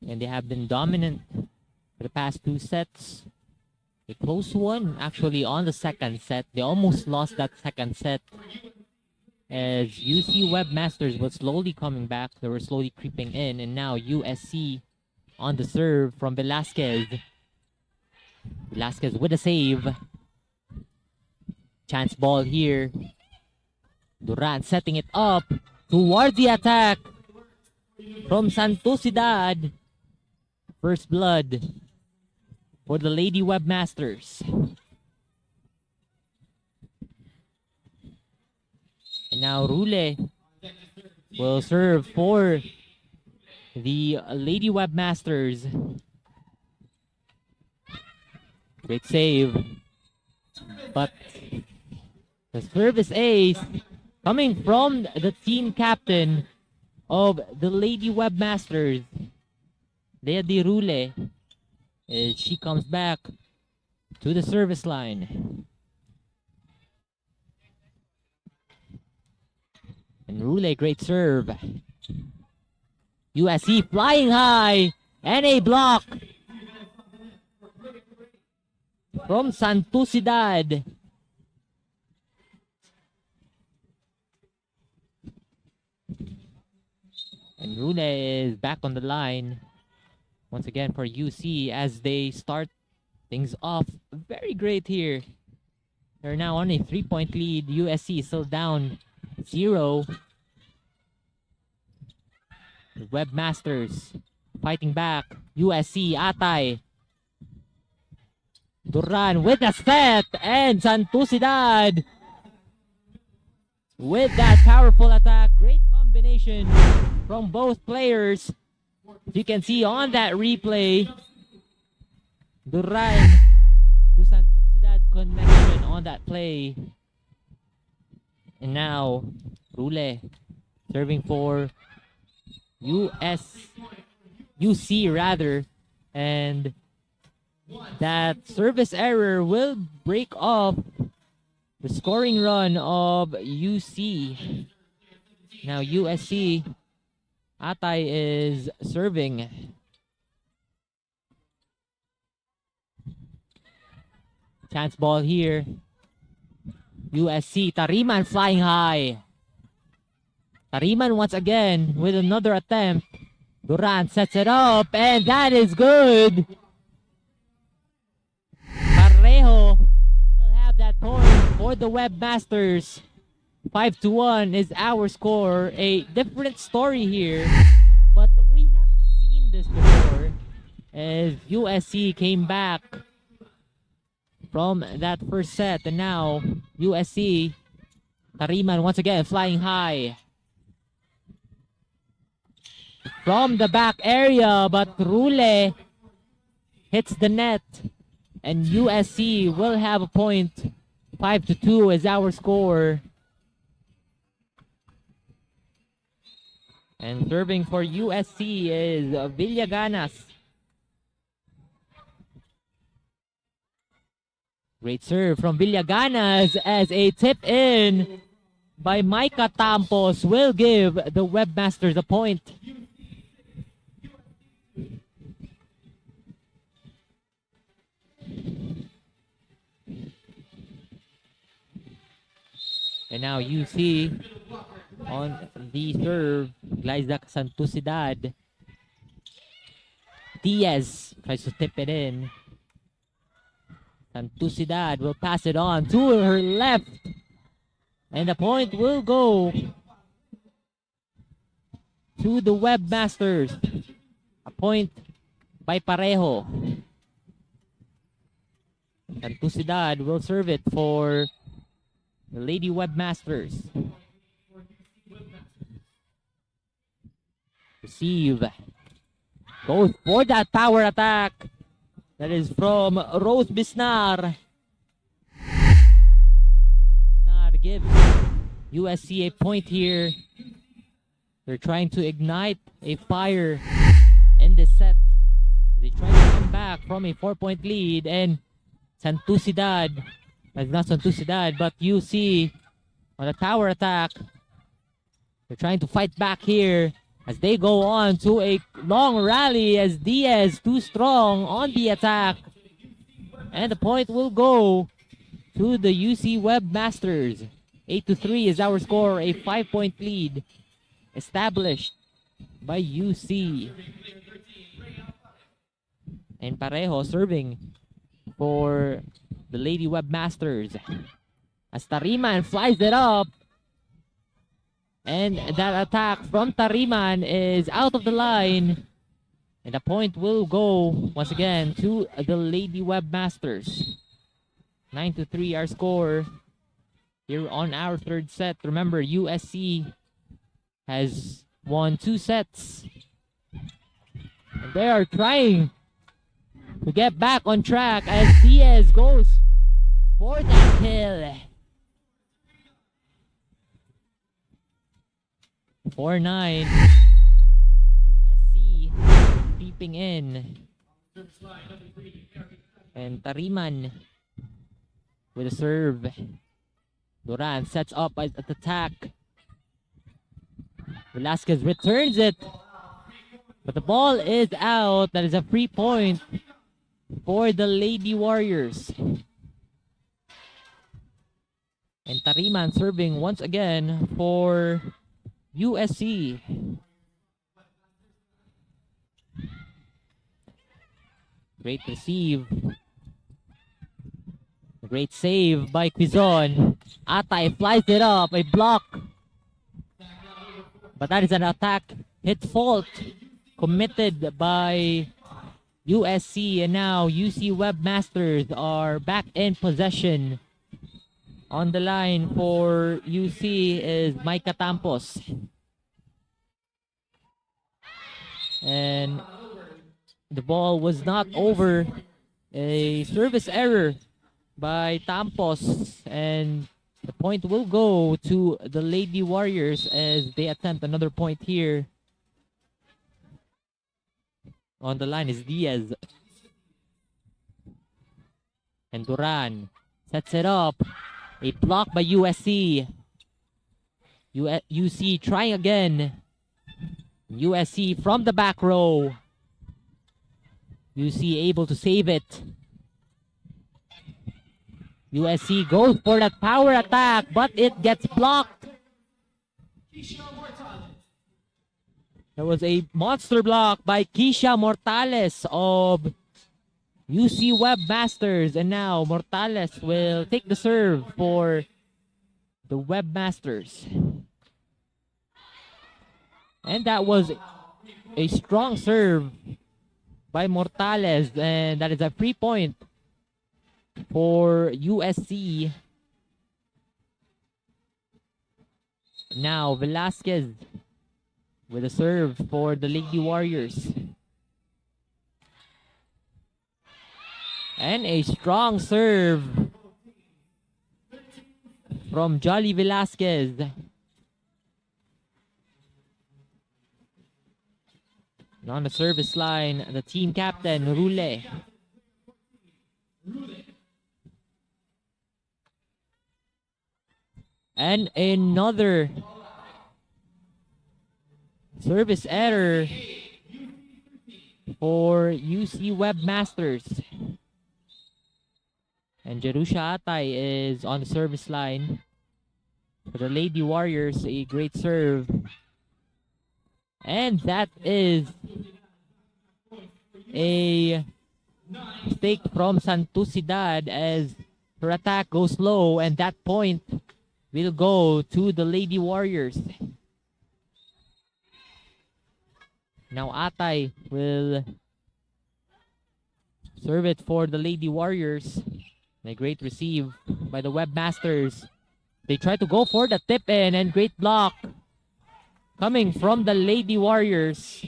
Speaker 3: And they have been dominant for the past 2 sets. A close one actually on the second set. They almost lost that second set, as UC Webmasters was slowly coming back. They were slowly creeping in, and now USC on the serve from Velasquez. Velasquez with a save. Chance ball here. Duran setting it up toward the attack from Santosidad. First blood for the Lady Webmasters. And now Rule will serve for the Lady Webmasters. Great save. But the service ace coming from the team captain of the Lady Webmasters, Lea Di Rule, as she comes back to the service line. And Rule, great serve. USC flying high, and a block from Santosidad. And Rule is back on the line once again for UC as they start things off very great here. They're now on a 3-point lead. USC is still down 0. The Webmasters fighting back. USC, Atay. Duran with a set, and Santosidad with that powerful attack. Great combination from both players. You can see on that replay, Duran to Santosidad connection on that play. And now Rule serving for UC rather, and that service error will break off the scoring run of UC. Now USC, Atay is serving. Chance ball here. USC, Tariman flying high. Tariman once again with another attempt. Duran sets it up, and that is good. Parejo will have that point for the Webmasters. 5-1 is our score. A different story here, but we have seen this before as USC came back from that first set, and now USC, Tariman once again flying high from the back area, but Rule hits the net, and USC will have a point. 5-2 is our score. And serving for USC is Villaganas. Great serve from Villaganas as a tip in by Micah Tampos will give the Webmasters a point. And now UC on the serve, Glizak Santusidad. Diaz tries to tip it in. Santusidad will pass it on to her left. And the point will go to the Webmasters. A point by Parejo. Santusidad will serve it for the Lady Webmasters. Receive. Goes for that power attack. That is from Rose Bisnar. Bisnar gives USC a point here. They're trying to ignite a fire in this set. They try to come back from a 4-point lead, and Santusidad, not Santusidad, but UC on a tower attack. They're trying to fight back here as they go on to a long rally as Diaz too strong on the attack. And the point will go to the UC Webmasters. 8-3 is our score, a 5-point lead established by UC. And Parejo serving for the Lady Webmasters. As Tariman flies it up. And that attack from Tariman is out of the line. And the point will go once again to the Lady Webmasters. 9-3 our score here on our third set. Remember, USC has won 2 sets. And they are trying to get back on track as Diaz goes for that kill. 4-9. USC peeping in. And Tariman with a serve. Duran sets up at attack. Velasquez returns it. But the ball is out. That is a free point for the Lady Warriors. And Tariman serving once again for USC. Great receive. Great save by Quizon. Atay flies it up. A block. But that is an attack hit fault committed by USC. And now UC Webmasters are back in possession. On the line for UC is Micah Tampos. And the ball was not over. A service error by Tampos. And the point will go to the Lady Warriors as they attempt another point here. On the line is Diaz. And Duran sets it up. A block by USC. UC trying again. USC from the back row. UC able to save it. USC goes for that power attack, but it gets blocked. There was a monster block by Keisha Mortales of UC Webmasters. And now Mortales will take the serve for the Webmasters. And that was a strong serve by Mortales. And that is a free point for USC. Now Velasquez with a serve for the Lady Warriors. And a strong serve from Jolly Velasquez. And on the service line, the team captain, Rule. And another service error for UC Webmasters. And Jerusha Atay is on the service line. For the Lady Warriors, a great serve. And that is a mistake from Santucidad as her attack goes low, and that point will go to the Lady Warriors. Now Atay will serve it for the Lady Warriors. And a great receive by the Webmasters. They try to go for the tip in, and great block coming from the Lady Warriors.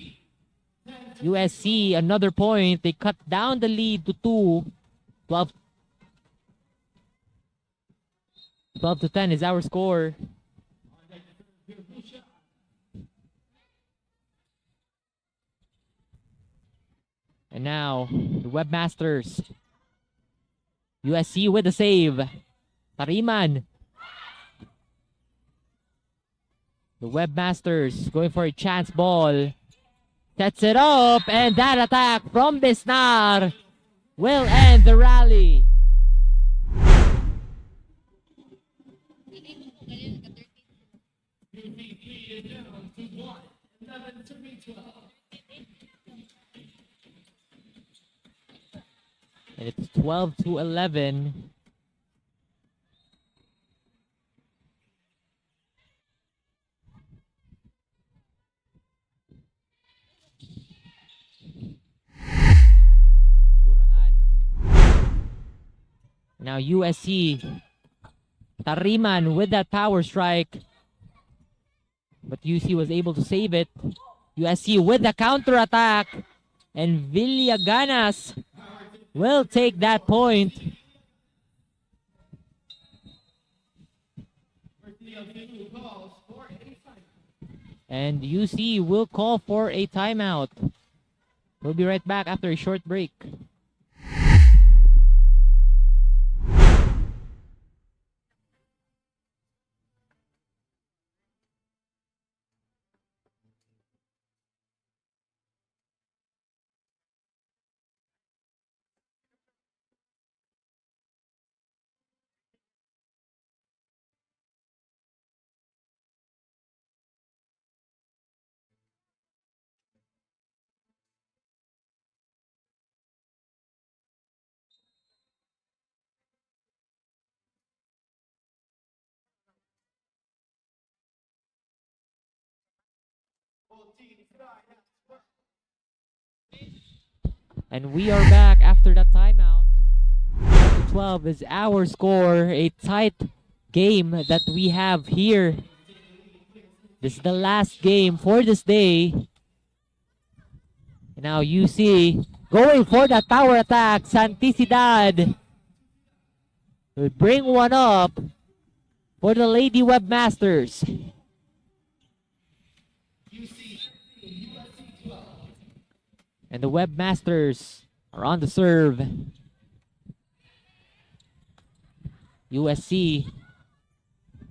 Speaker 3: USC, another point. They cut down the lead to 2. 12 to 10 is our score. And now, the Webmasters. USC with the save. Tariman. The Webmasters going for a chance ball. Sets it up, and that attack from Bisnar will end the rally. And it's 12 to 11. Now USC, Tariman with that power strike. But UC was able to save it. USC with the counter attack. And Villaganas will take that point. And UC will call for a timeout. We'll be right back after a short break. And we are back after that timeout. 12 is our score. A tight game that we have here. This is the last game for this day. And now UC going for that power attack. Santicidad will bring one up for the Lady Webmasters. And the Webmasters are on the serve. USC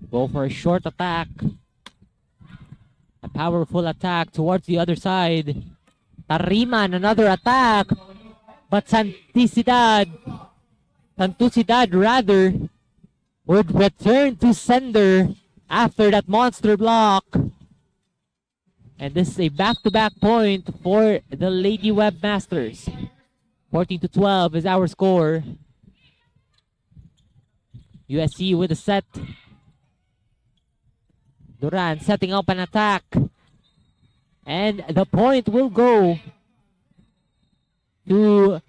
Speaker 3: Go for a short attack. A powerful attack towards the other side. Tariman, another attack. But Santusidad rather, would return to sender after that monster block. And this is a back-to-back point for the Lady Webmasters. 14-12 is our score. USC with a set. Duran setting up an attack. And the point will go to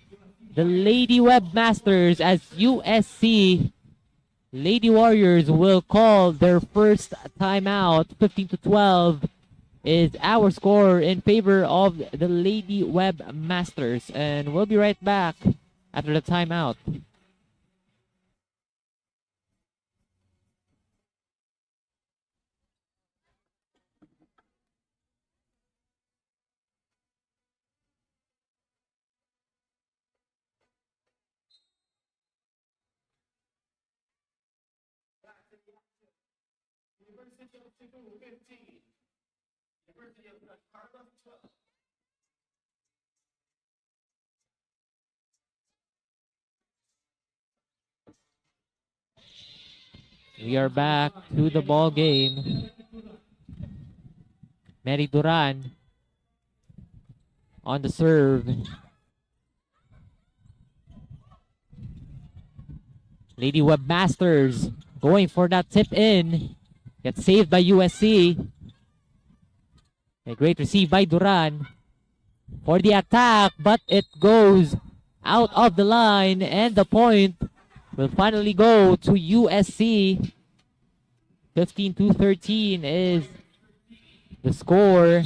Speaker 3: the Lady Webmasters as USC Lady Warriors will call their first timeout. 15-12 is our score in favor of the Lady Webmasters. And we'll be right back after the timeout. We are back to the ball game. Mary Duran on the serve. Lady Webmasters going for that tip in. Gets saved by USC. A great receive by Duran for the attack, but it goes out of the line, and the point will finally go to USC. 15-13 is the score.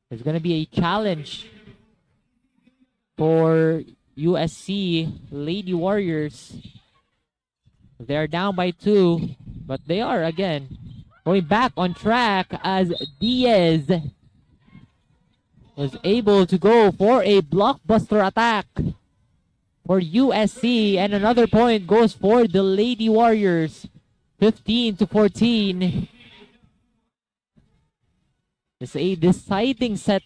Speaker 3: There's going to be a challenge for USC Lady Warriors. They are down by 2, but they are again going back on track as Diaz was able to go for a blockbuster attack for USC, and another point goes for the Lady Warriors. 15-14. It's a deciding set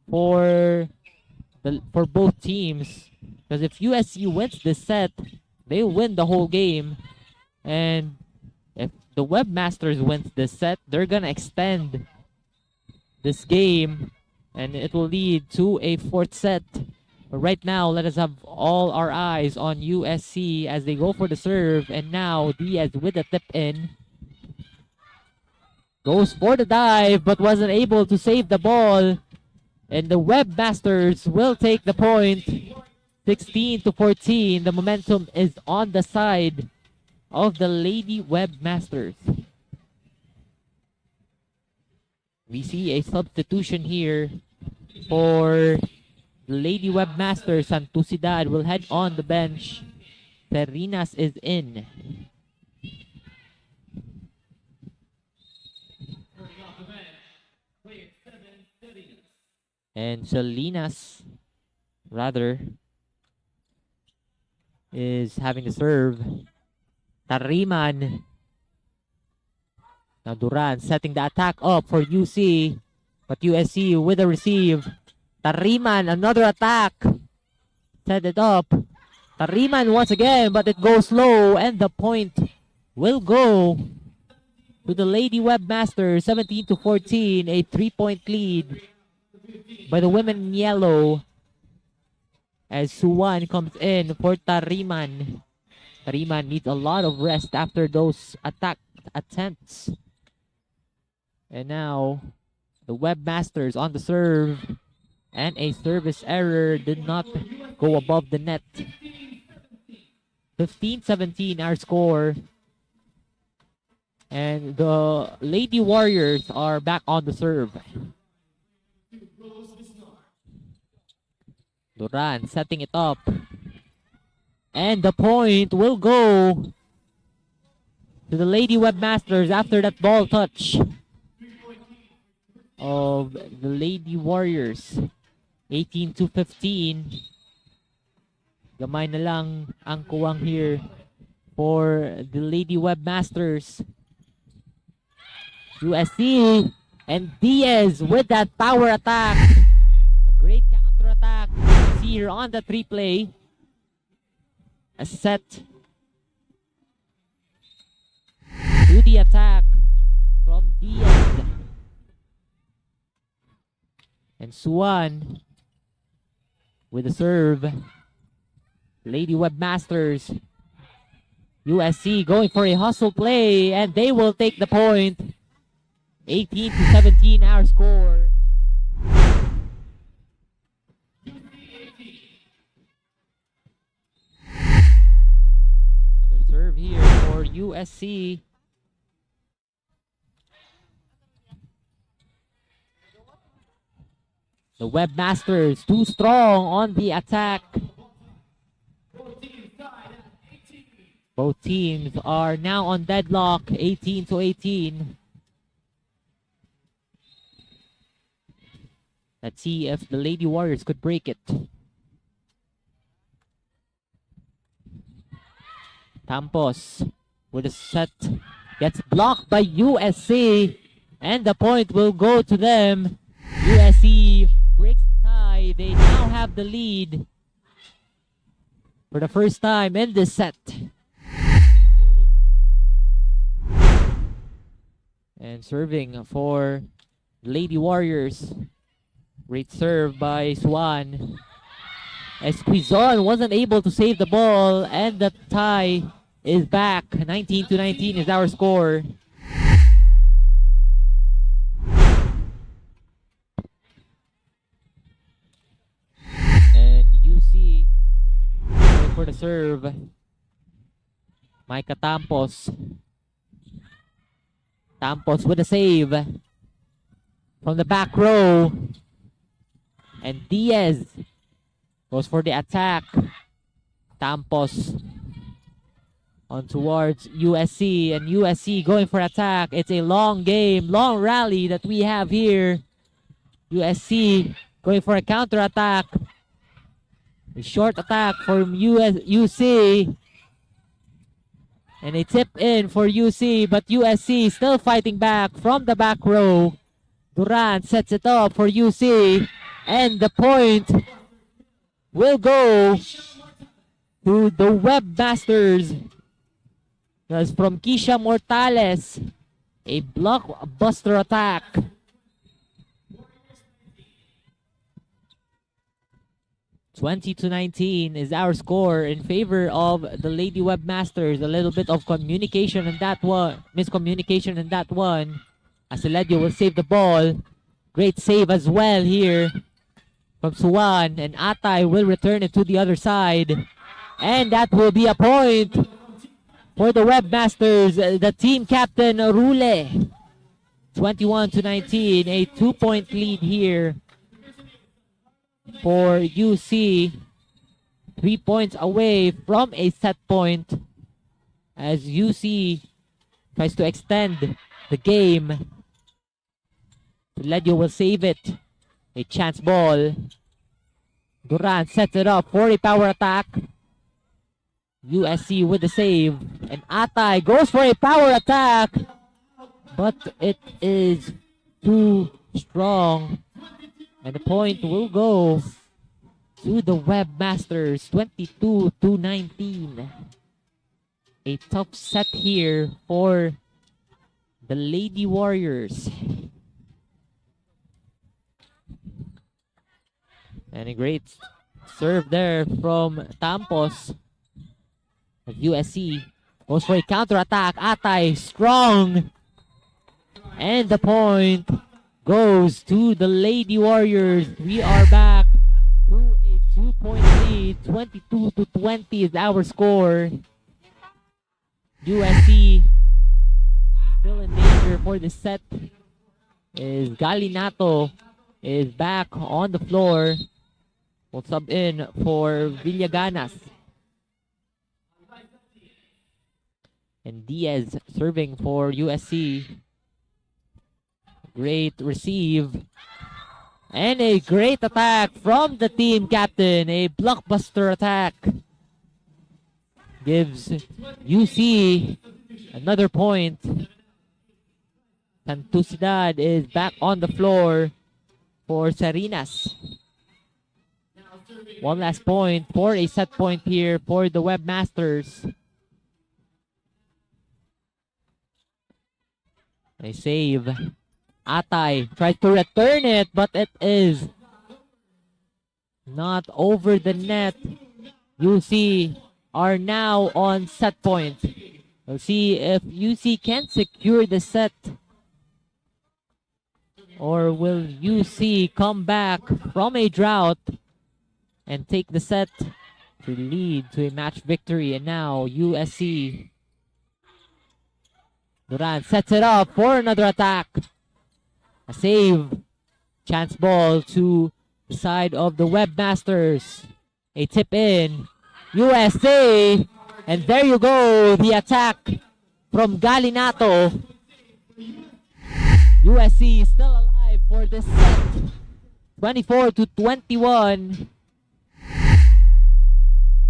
Speaker 3: for both teams, because if USC wins this set, they win the whole game, and if the Webmasters wins this set, they're gonna extend this game, and it will lead to a 4th set. But right now, let us have all our eyes on USC as they go for the serve, and now Diaz with the tip in. Goes for the dive, but wasn't able to save the ball. And the Webmasters will take the point. 16-14. The momentum is on the side of the Lady Webmasters. We see a substitution here for the Lady Webmasters. Santusidad will head on the bench. Serinas is in. And Salinas, rather, is having the serve. Tariman. Now Duran setting the attack up for UC. But USC with a receive. Tariman, another attack. Set it up. Tariman once again, but it goes low. And the point will go to the Lady Webmasters. 17-14. A 3-point lead by the women in yellow. As Suwan comes in for Tariman. Tariman needs a lot of rest after those attack attempts. And now the Webmasters on the serve. And a service error did not go above the net. 15-17 our score. And the Lady Warriors are back on the serve. Duran setting it up. And the point will go to the Lady Webmasters after that ball touch of the Lady Warriors. 18-15. Gamay na lang ang kuwang here for the Lady Webmasters. USC and Diaz with that power attack. A great counter attack here on the 3-play. A set to the attack from Diaz. And Suwan with the serve. Lady Webmasters. USC going for a hustle play, and they will take the point. 18-17 our score. Another serve here for USC. The Webmasters too strong on the attack. Both teams are now on deadlock, 18-18. Let's see if the Lady Warriors could break it. Campos with a set gets blocked by USC, and the point will go to them. USC breaks the tie. They now have the lead for the first time in this set. And serving for Lady Warriors. Great serve by Swan. Esquizon wasn't able to save the ball, and the tie is back. 19-19 is our score. And UC going for the serve. Micah Tampos. Tampos with a save from the back row. And Diaz goes for the attack. Tampos on towards USC, and USC going for attack. It's a long game, long rally that we have here. USC going for a counter attack. A short attack from UC. And a tip in for UC, but USC still fighting back from the back row. Durant sets it up for UC, and the point will go to the Webmasters. That's from Kisha Mortales. A blockbuster attack. (20-19) is our score in favor of the Lady Webmasters. A little bit of communication in that one. Miscommunication in that one. Asiledio will save the ball. Great save as well here from Suwan. And Atay will return it to the other side. And that will be a point for the Webmasters. The team captain, Rule. 21-19. A 2-point lead here for UC. 3 points away from a set point as UC tries to extend the game. Ledio will save it. A chance ball. Durant sets it up for a power attack. USC with the save. And Atay goes for a power attack. But it is too strong. And the point will go to the Webmasters, 22-19. A tough set here for the Lady Warriors. And a great serve there from Tampos. USC goes for a counter attack. Atay strong. And the point goes to the Lady Warriors. We are back to a 2-point lead. 22-20 is our score. USC still in danger for the set. Is Galinato is back on the floor. Will sub in for Villaganas. And Diaz serving for USC. Great receive. And a great attack from the team captain. A blockbuster attack. gives UC another point. Santucidad is back on the floor for Sarinas. One last point for a set point here for the Webmasters. They save. Atay tries to return it, but it is not over the net. UC are now on set point. We'll see if UC can secure the set. Or will UC come back from a drought and take the set to lead to a match victory? And now USC. Duran sets it up for another attack. A save. Chance ball to the side of the Webmasters. A tip in. USA. And there you go. The attack from Galinato. USC still alive for this set. 24-21.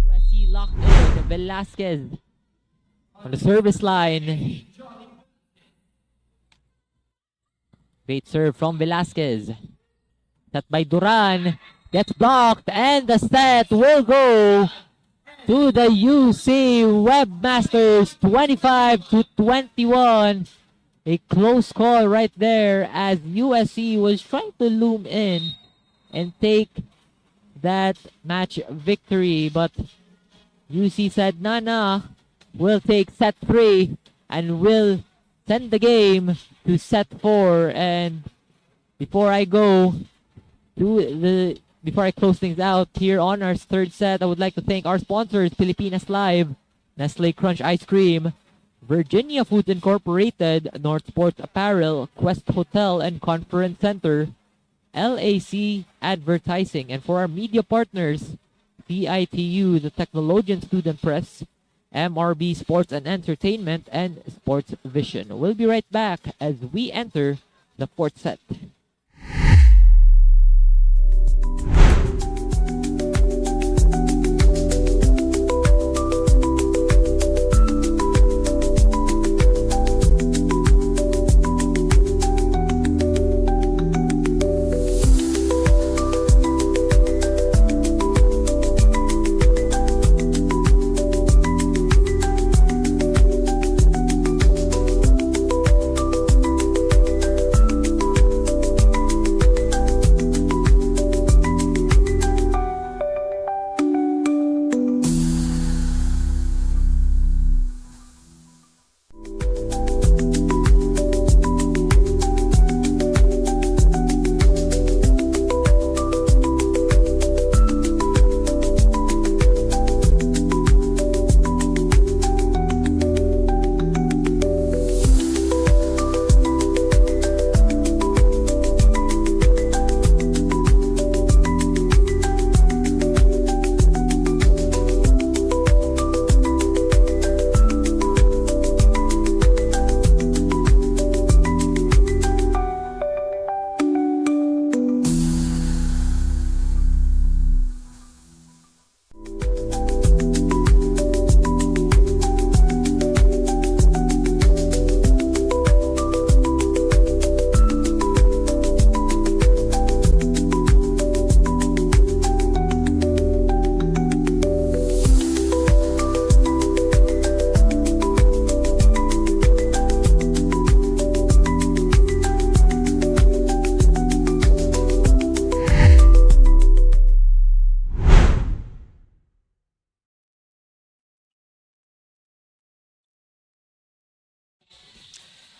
Speaker 3: USC locked in. Velasquez on the service line. Great serve from Velasquez. Set by Duran. Gets blocked. And the set will go to the UC Webmasters. 25-21. A close call right there as USC was trying to loom in and take that match victory. But UC said, nah, we'll take set 3 and we'll send the game to set 4. And before I close things out here on our third set, I would like to thank our sponsors, Pilipinas Live, Nestle Crunch Ice Cream, Virginia Foods Incorporated, North Sports Apparel, Quest Hotel and Conference Center, LAC Advertising, and for our media partners, CITU, the Technologian Student Press, MRB Sports and Entertainment, and Sports Vision. We'll be right back as we enter the fourth set.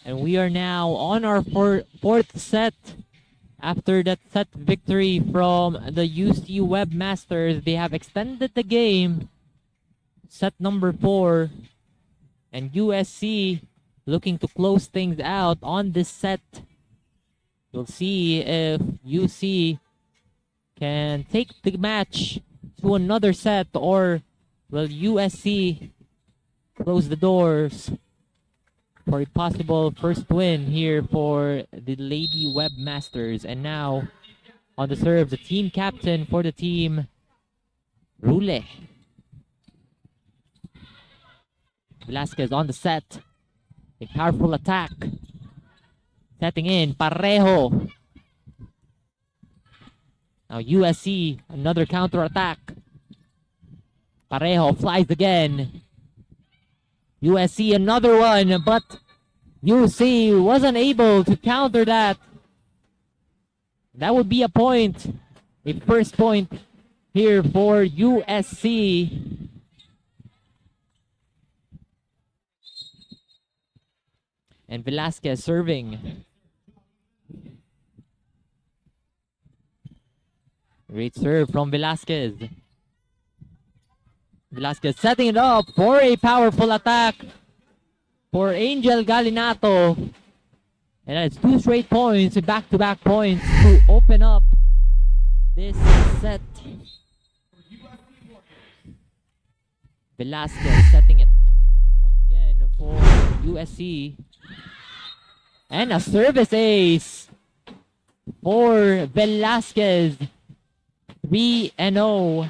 Speaker 3: And we are now on our fourth set. After that set victory from the UC Webmasters, they have extended the game. Set number 4. And USC looking to close things out on this set. We'll see if UC can take the match to another set, or will USC close the doors for a possible first win here for the Lady Webmasters. And now on the serve, the team captain for the team, Rule. Velasquez on the set. A powerful attack. Setting in. Parejo. Now USC, another counter attack. Parejo flies again. USC, another one, but UC wasn't able to counter that. That would be a point. A first point here for USC. And Velasquez serving. Great serve from Velasquez. Velasquez setting it up for a powerful attack for Angel Galinato. And that's 2 straight points, back-to-back points to open up this set. Velasquez setting it once again for USC. And a service ace for Velasquez. 3-0.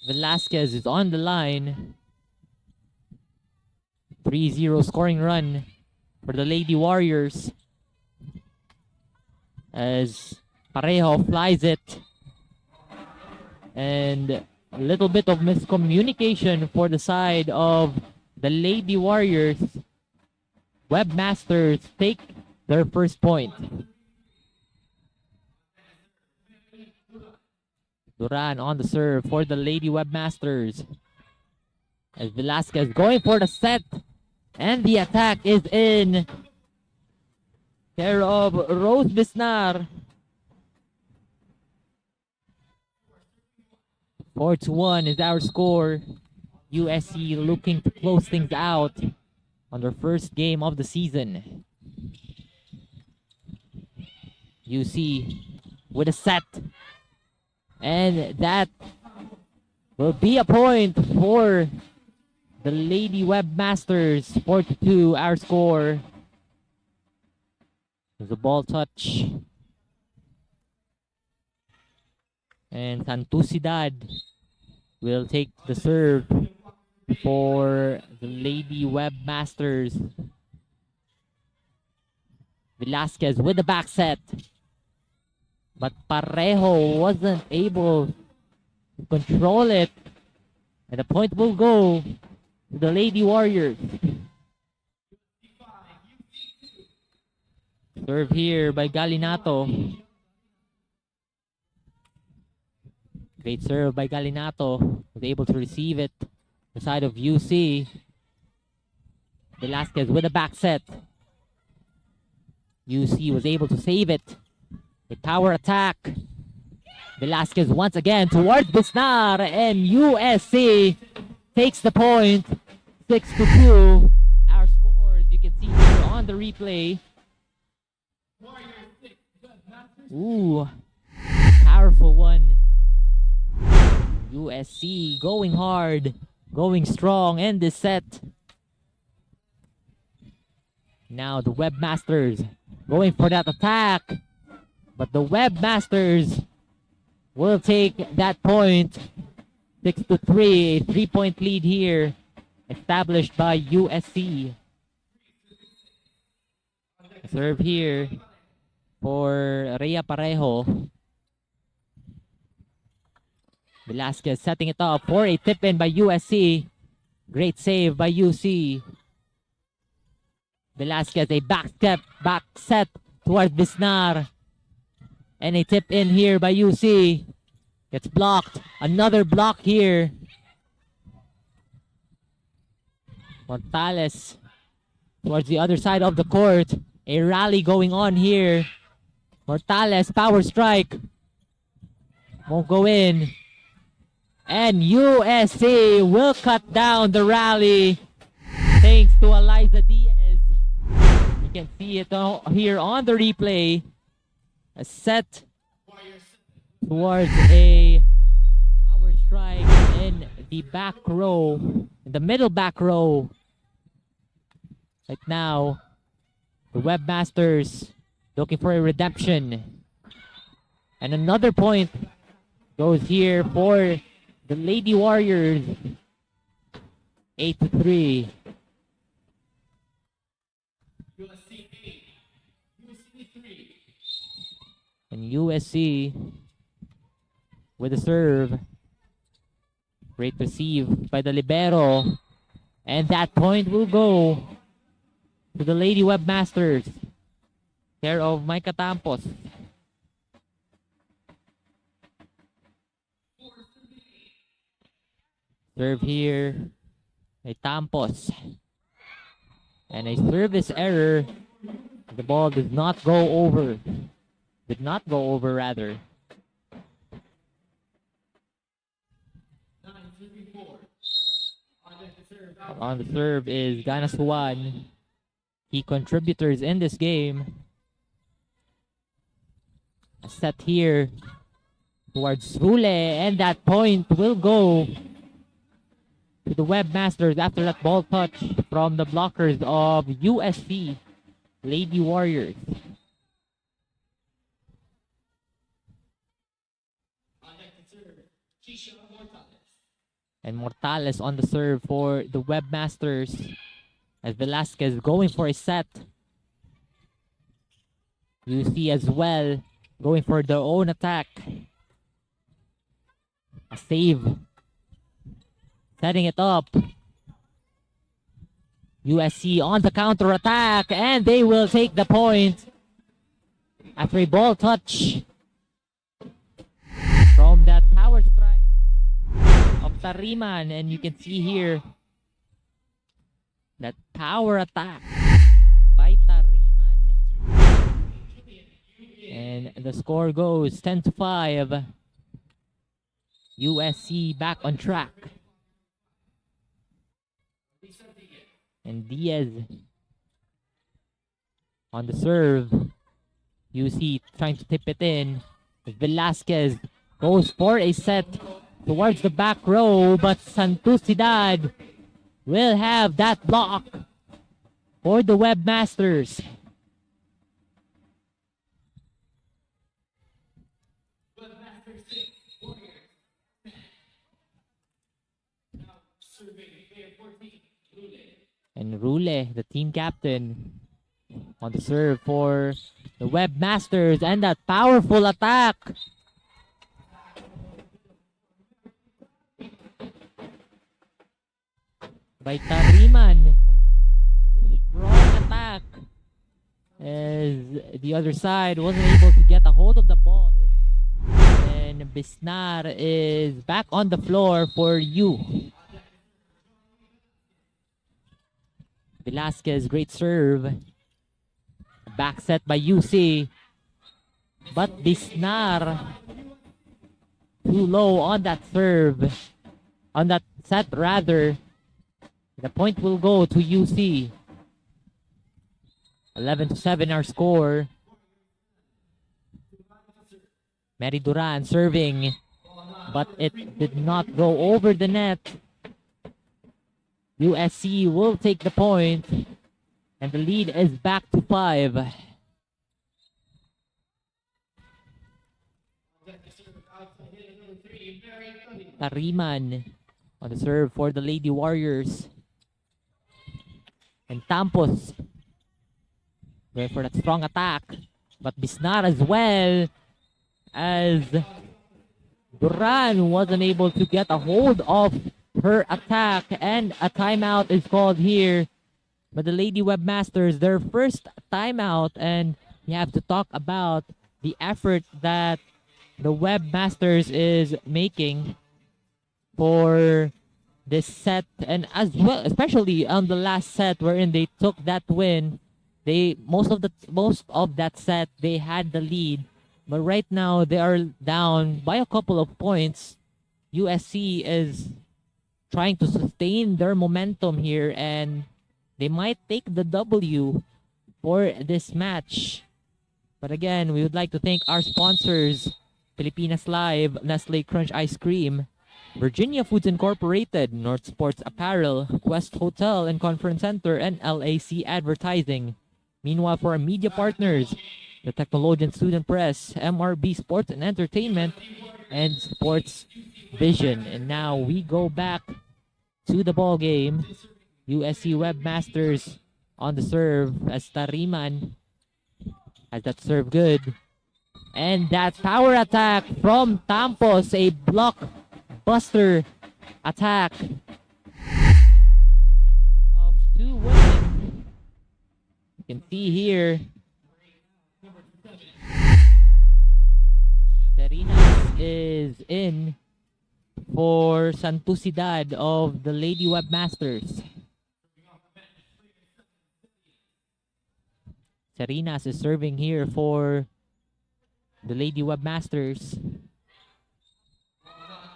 Speaker 3: Velasquez is on the line. 3-0 scoring run for the Lady Warriors. As Parejo flies it. And a little bit of miscommunication for the side of the Lady Warriors. Webmasters take their first point. Duran on the serve for the Lady Webmasters. As Velasquez going for the set. And the attack is in. Care of Rose Bisnar. 4-1 is our score. USC looking to close things out on their first game of the season. UC with a set. And that will be a point for the Lady Webmasters. 4-2 our score. There's a ball touch. And Santusidad will take the serve for the Lady Webmasters. Velasquez with the back set. But Parejo wasn't able to control it. And the point will go to the Lady Warriors. Serve here by Galinato. Great serve by Galinato. Was able to receive it. The side of UC. Velasquez with a back set. UC was able to save it. A power attack. Velasquez once again towards Bisnar. And USC takes the point. 6-2. Our scores you can see here on the replay. Ooh. Powerful one. USC going hard. Going strong in this set. Now the Webmasters going for that attack. But the Webmasters will take that point. 6-3. A 3-point lead here. Established by USC. Serve here for Rhea Parejo. Velasquez setting it up for a tip-in by USC. Great save by UC. Velasquez a back set towards Bisnar. And a tip-in here by UC. Gets blocked. Another block here. Mortales towards the other side of the court. A rally going on here. Mortales power strike. Won't go in. And USC will cut down the rally. Thanks to Eliza Diaz. You can see it here on the replay. A set towards a power strike in the back row. In the middle back row. Right now, the Webmasters looking for a redemption. And another point goes here for the the Lady Warriors 8-3. And USC with the serve. Great receive by the libero. And that point will go to the Lady Webmasters. Care of Micah Tampos. Serve here by Tampos. And a service error. The ball did not go over. Did not go over, rather. On the serve is Ganasuan. Key contributors in this game. A set here towards Rule, and that point will go to the Webmasters after that ball touch from the blockers of USC Lady Warriors. And Mortales on the serve for the Webmasters as Velasquez going for a set. UC as well going for their own attack. A save. Setting it up. USC on the counter attack, and they will take the point after a ball touch from that power strike of Tariman. And you can see here that power attack by Tariman. And the score goes 10-5. USC back on track. And Diaz on the serve. UC trying to tip it in. Velasquez goes for a set towards the back row, but Santusidad will have that block for the Webmasters. And Rule, the team captain, on the serve for the Webmasters, and that powerful attack by Tariman. Strong attack as the other side wasn't able to get a hold of the ball. And Bisnar is back on the floor for you. Velasquez, great serve. Back set by UC. But Bisnar too low on that serve. On that set, rather. The point will go to UC. 11-7 our score. Mary Duran serving, but it did not go over the net. USC will take the point, and the lead is back to 5. Tariman on the serve for the Lady Warriors. And Tampos going for that strong attack. But Bisnar as well, as Duran wasn't able to get a hold of her attack, and a timeout is called here by the Lady Webmasters, their first timeout. And you have to talk about the effort that the Webmasters is making for this set, and as well, especially on the last set wherein they took that win. They most of that set they had the lead, but right now they are down by a couple of points. USC is trying to sustain their momentum here, and they might take the W for this match. But again, we would like to thank our sponsors: Pilipinas Live, Nestle Crunch Ice Cream, Virginia Foods Incorporated, North Sports Apparel, Quest Hotel and Conference Center, and LAC Advertising. Meanwhile, for our media partners, the Technologian Student Press, MRB Sports and Entertainment, and Sports vision. And now we go back to the ball game. USC Webmasters on the serve as Tariman has that serve good. And that power attack from Tampos, a blockbuster attack of 2 women. You can see here, Serinas is in for Santucidad of the Lady Webmasters. Serinas is serving here for the Lady Webmasters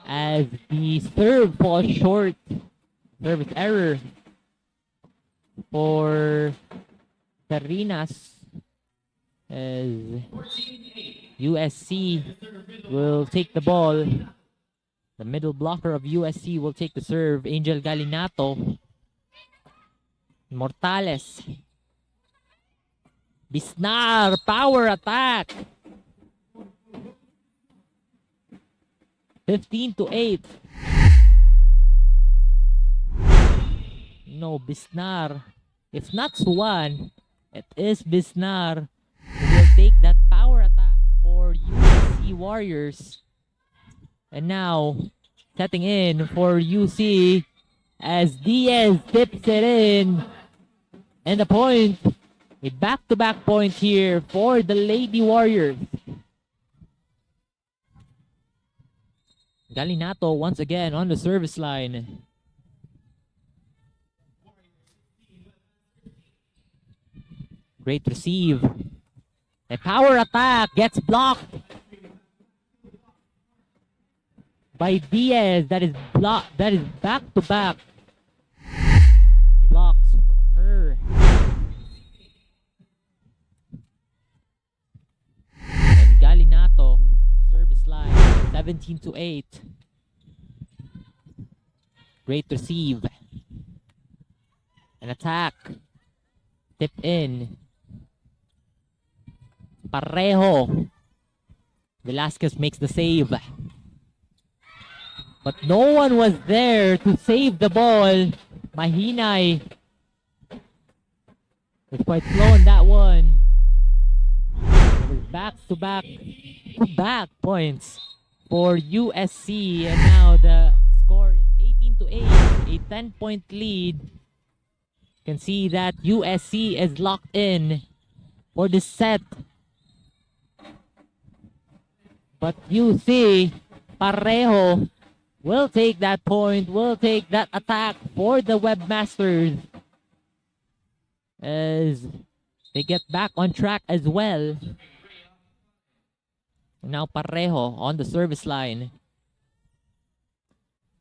Speaker 3: as the serve falls short. Service error for Serinas as USC will take the ball. The middle blocker of USC will take the serve. Angel Galinato. Mortales. Bisnar, power attack. 15-8. No, Bisnar. If not Suwan, it is Bisnar who will take that power attack for USC Warriors. And now, setting in for UC as Diaz tips it in. And the point, a back-to-back point here for the Lady Warriors. Galinato once again on the service line. Great receive. A power attack gets blocked by Diaz. That is back-to-back blocks from her. And Galinato, service line, 17-8. Great receive. An attack. Tip in. Parejo. Velasquez makes the save. But no one was there to save the ball. Mahinay was quite slow on that one. It was back points for USC. And now the score is 18-8. A 10-point lead. You can see that USC is locked in for this set. But UC Parejo will take that point, will take that attack for the Webmasters as they get back on track as well. Now Parejo on the service line.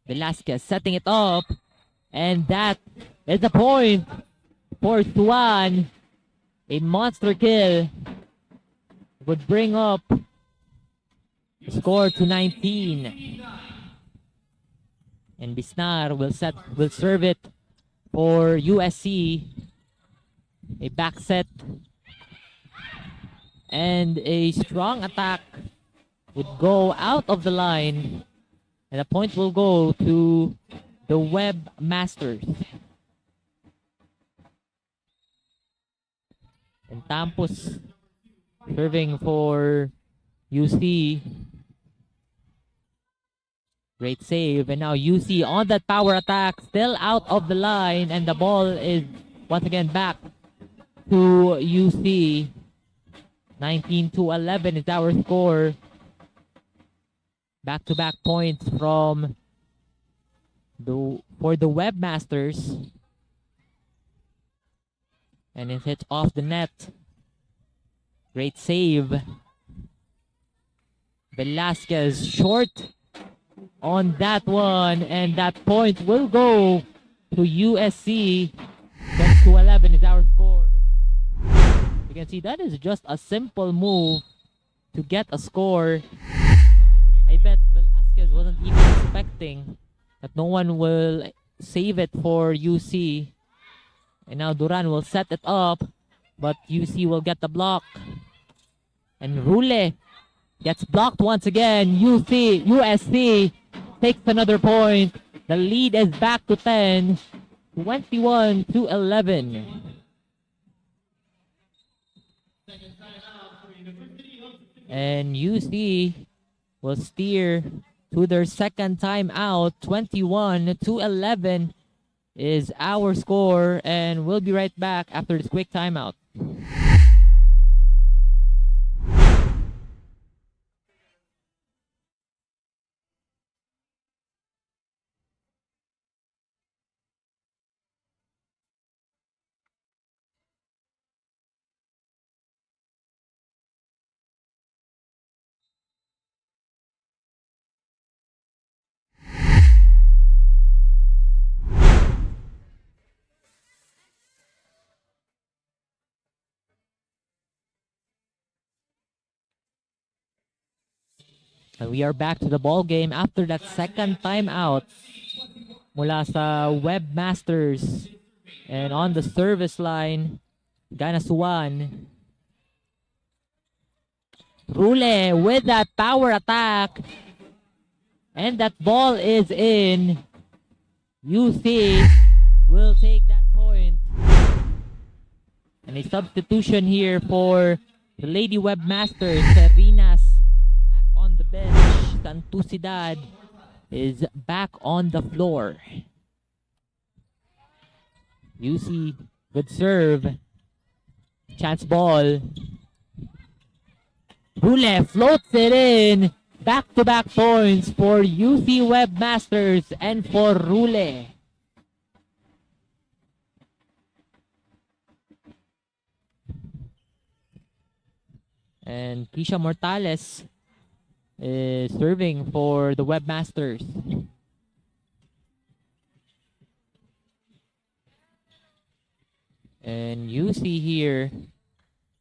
Speaker 3: Velasquez setting it up. And that is the point for Suwan. A monster kill would bring up the score to 19. And Bisnar will serve it for USC. A back set. And a strong attack would go out of the line. And the point will go to the Webmasters. And Tampos serving for UC. Great save. And now UC on that power attack. Still out of the line. And the ball is once again back to UC. 19-11 is our score. Back-to-back points for the Webmasters. And it hits off the net. Great save. Velasquez short on that one. And that point will go to USC. 10-11 is our score. You can see that is just a simple move to get a score. I bet Velasquez wasn't even expecting that no one will save it for UC. And now Duran will set it up, but UC will get the block. And Rule gets blocked once again. USC takes another point. The lead is back to 10. 21-11. And UC will steer to their second timeout. 21-11 is our score, and we'll be right back after this quick timeout. And we are back to the ball game after that second timeout mula sa Webmasters. And on the service line, Ganasuan. Rule with that power attack. And that ball is in. UC will take that point. And a substitution here for the Lady Webmasters. Serinas back on the bench. Santusidad is back on the floor. UC, good serve. Chance ball. Rule floats it in. Back-to-back points for UC Webmasters and for Rule. And Kisha Mortales is serving for the Webmasters. And you see here,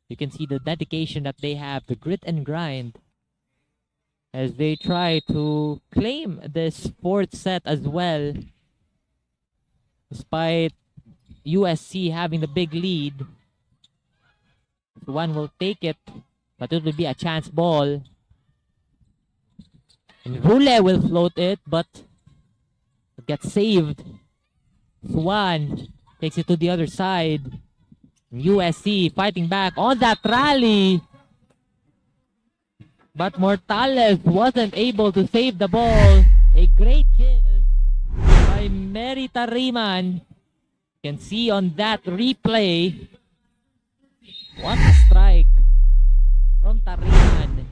Speaker 3: you can see the dedication that they have, the grit and grind, as they try to claim this fourth set as well. Despite USC having the big lead, one will take it, but it will be a chance ball. And Rule will float it, but it gets saved. Swan takes it to the other side. USC fighting back on that rally. But Mortales wasn't able to save the ball. A great kill by Mary Tariman. You can see on that replay. What a strike from Tariman.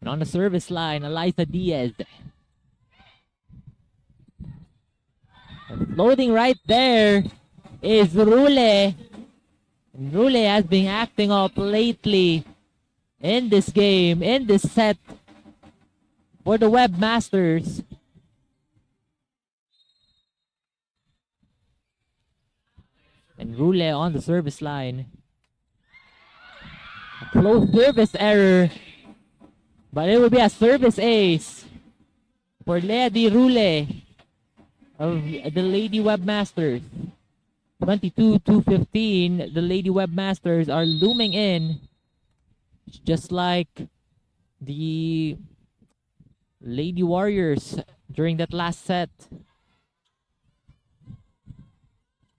Speaker 3: And on the service line, Eliza Diaz. And floating right there is Rule. And Rule has been acting up lately in this game, in this set for the Webmasters. And Rule on the service line. A close service error, but it will be a service ace for Lady Rule of the Lady Webmasters. 22-15, the Lady Webmasters are looming in, just like the Lady Warriors during that last set.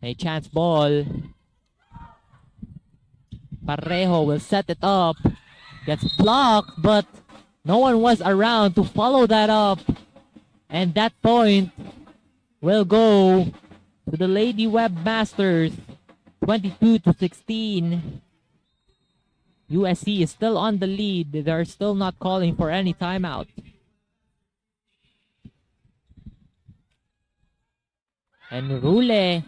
Speaker 3: A chance ball. Parejo will set it up. Gets blocked, but no one was around to follow that up. And that point will go to the Lady Webmasters. 22-16. USC is still on the lead. They're still not calling for any timeout. And Rule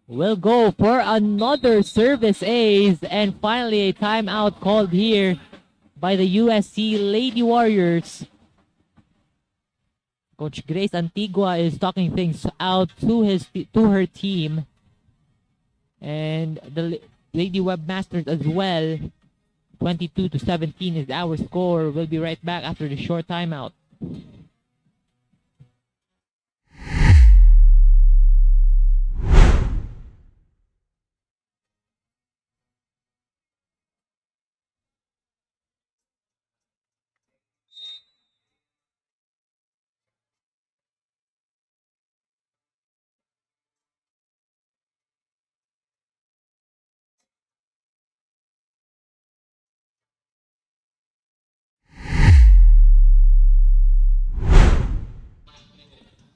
Speaker 3: will go for another service ace. And finally a timeout called here by the USC Lady Warriors. Coach Grace Antigua is talking things out to her team. And the Lady Webmasters as well. 22-17 is our score. We'll be right back after the short timeout.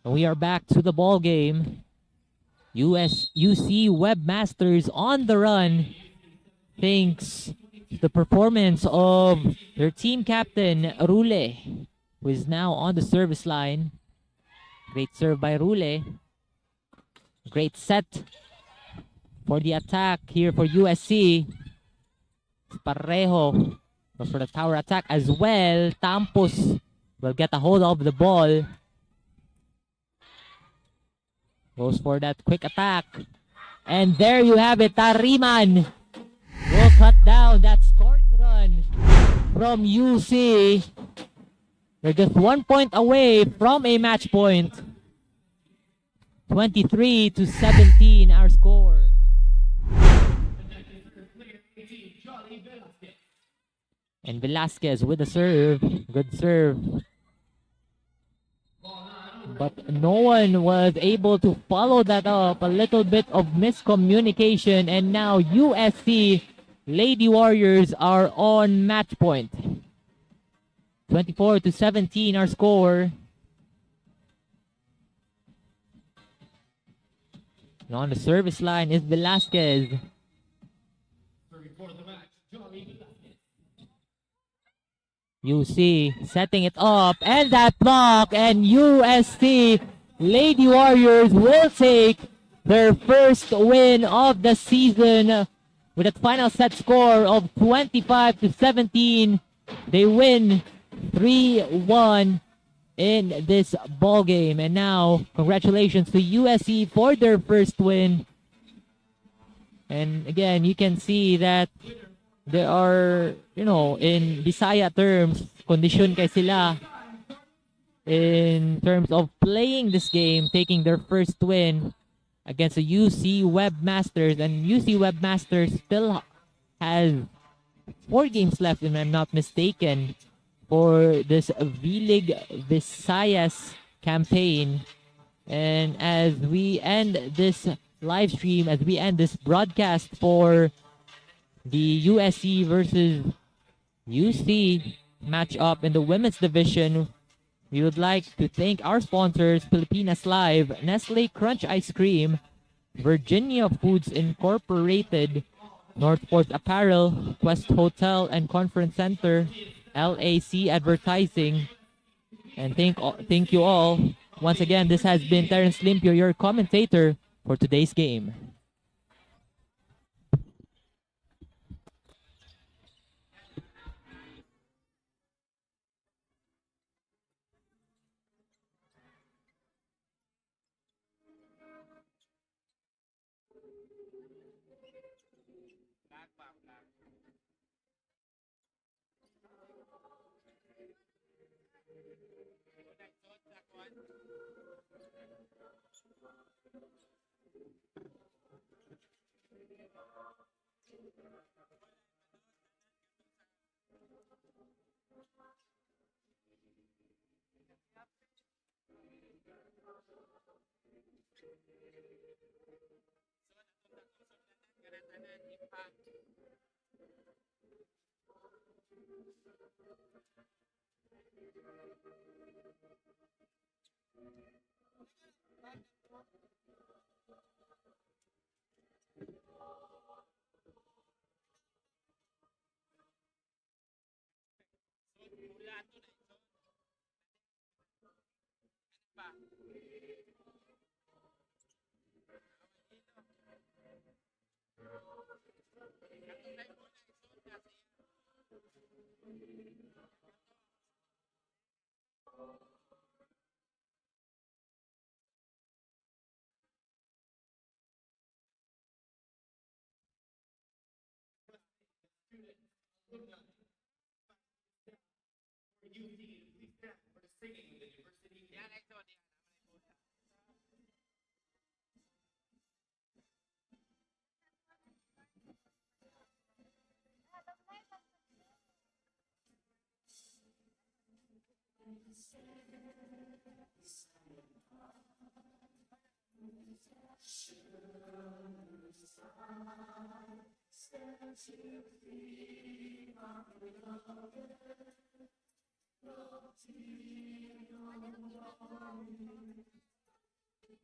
Speaker 3: And we are back to the ball game. UC Webmasters on the run, thanks to the performance of their team captain, Rule, who is now on the service line. Great serve by Rule. Great set for the attack here for USC. Parejo goes for the tower attack as well. Tampos will get a hold of the ball. Goes for that quick attack. And there you have it. Tariman will cut down that scoring run from UC. They're just 1 point away from a match point. 23-17 our score. And Velasquez with the serve. Good serve. But no one was able to follow that up. A little bit of miscommunication. And now USC Lady Warriors are on match point. 24-17 our score. And on the service line is Velasquez. UC setting it up, and that block, and USC Lady Warriors will take their first win of the season with a final set score of 25-17. They win 3-1 in this ball game. And now, congratulations to USC for their first win. And again, you can see that there are, in Visaya terms, kondisyon kay sila in terms of playing this game, taking their first win against the UC Webmasters. And UC Webmasters still has 4 games left, if I'm not mistaken, for this V-League Visayas campaign. And as we end this live stream, as we end this broadcast for the USC versus UC matchup in the women's division, we would like to thank our sponsors, Pilipinas Live, Nestle Crunch Ice Cream, Virginia Foods Incorporated, Northport Apparel, Quest Hotel and Conference Center, LAC Advertising, and thank you all. Once again, this has been Terrence Limpio, your commentator for today's game.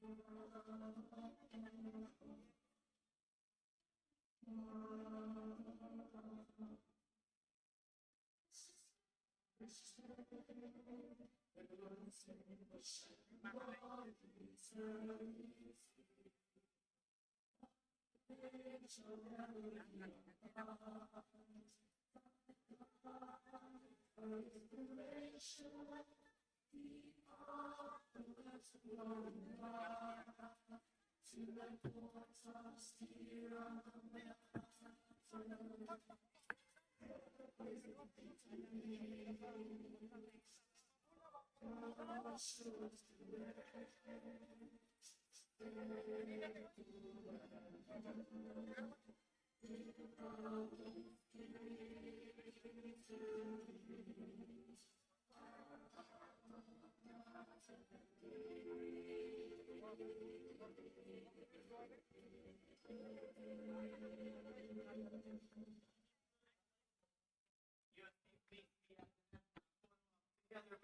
Speaker 4: Together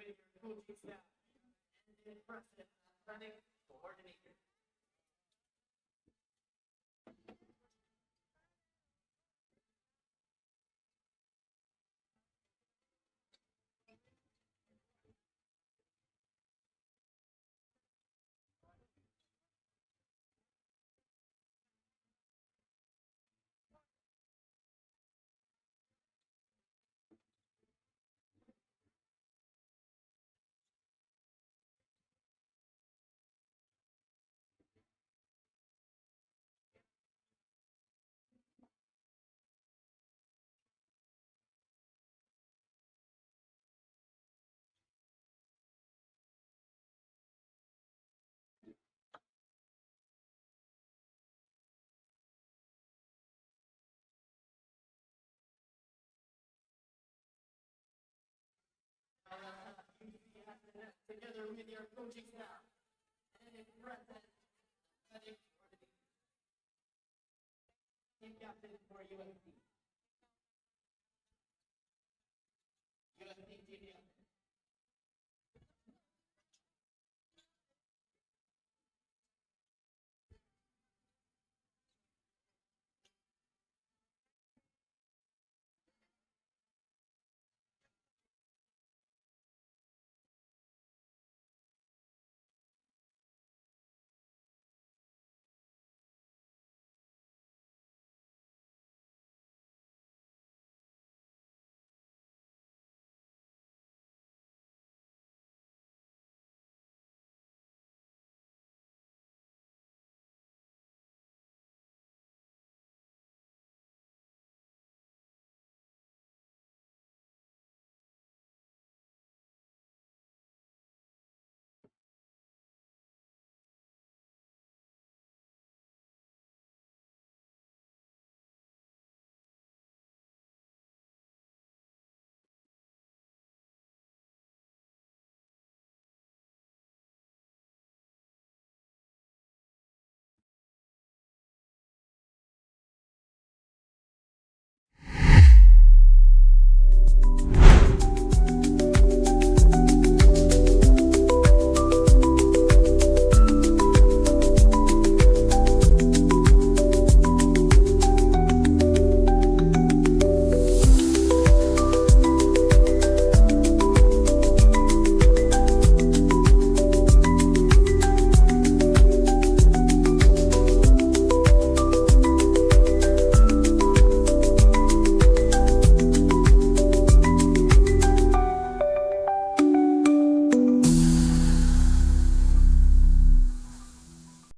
Speaker 4: with your coaching staff and the president, athletic coordinator. Together with your coaching staff and the president, athletic coordinator. Team captain for USC.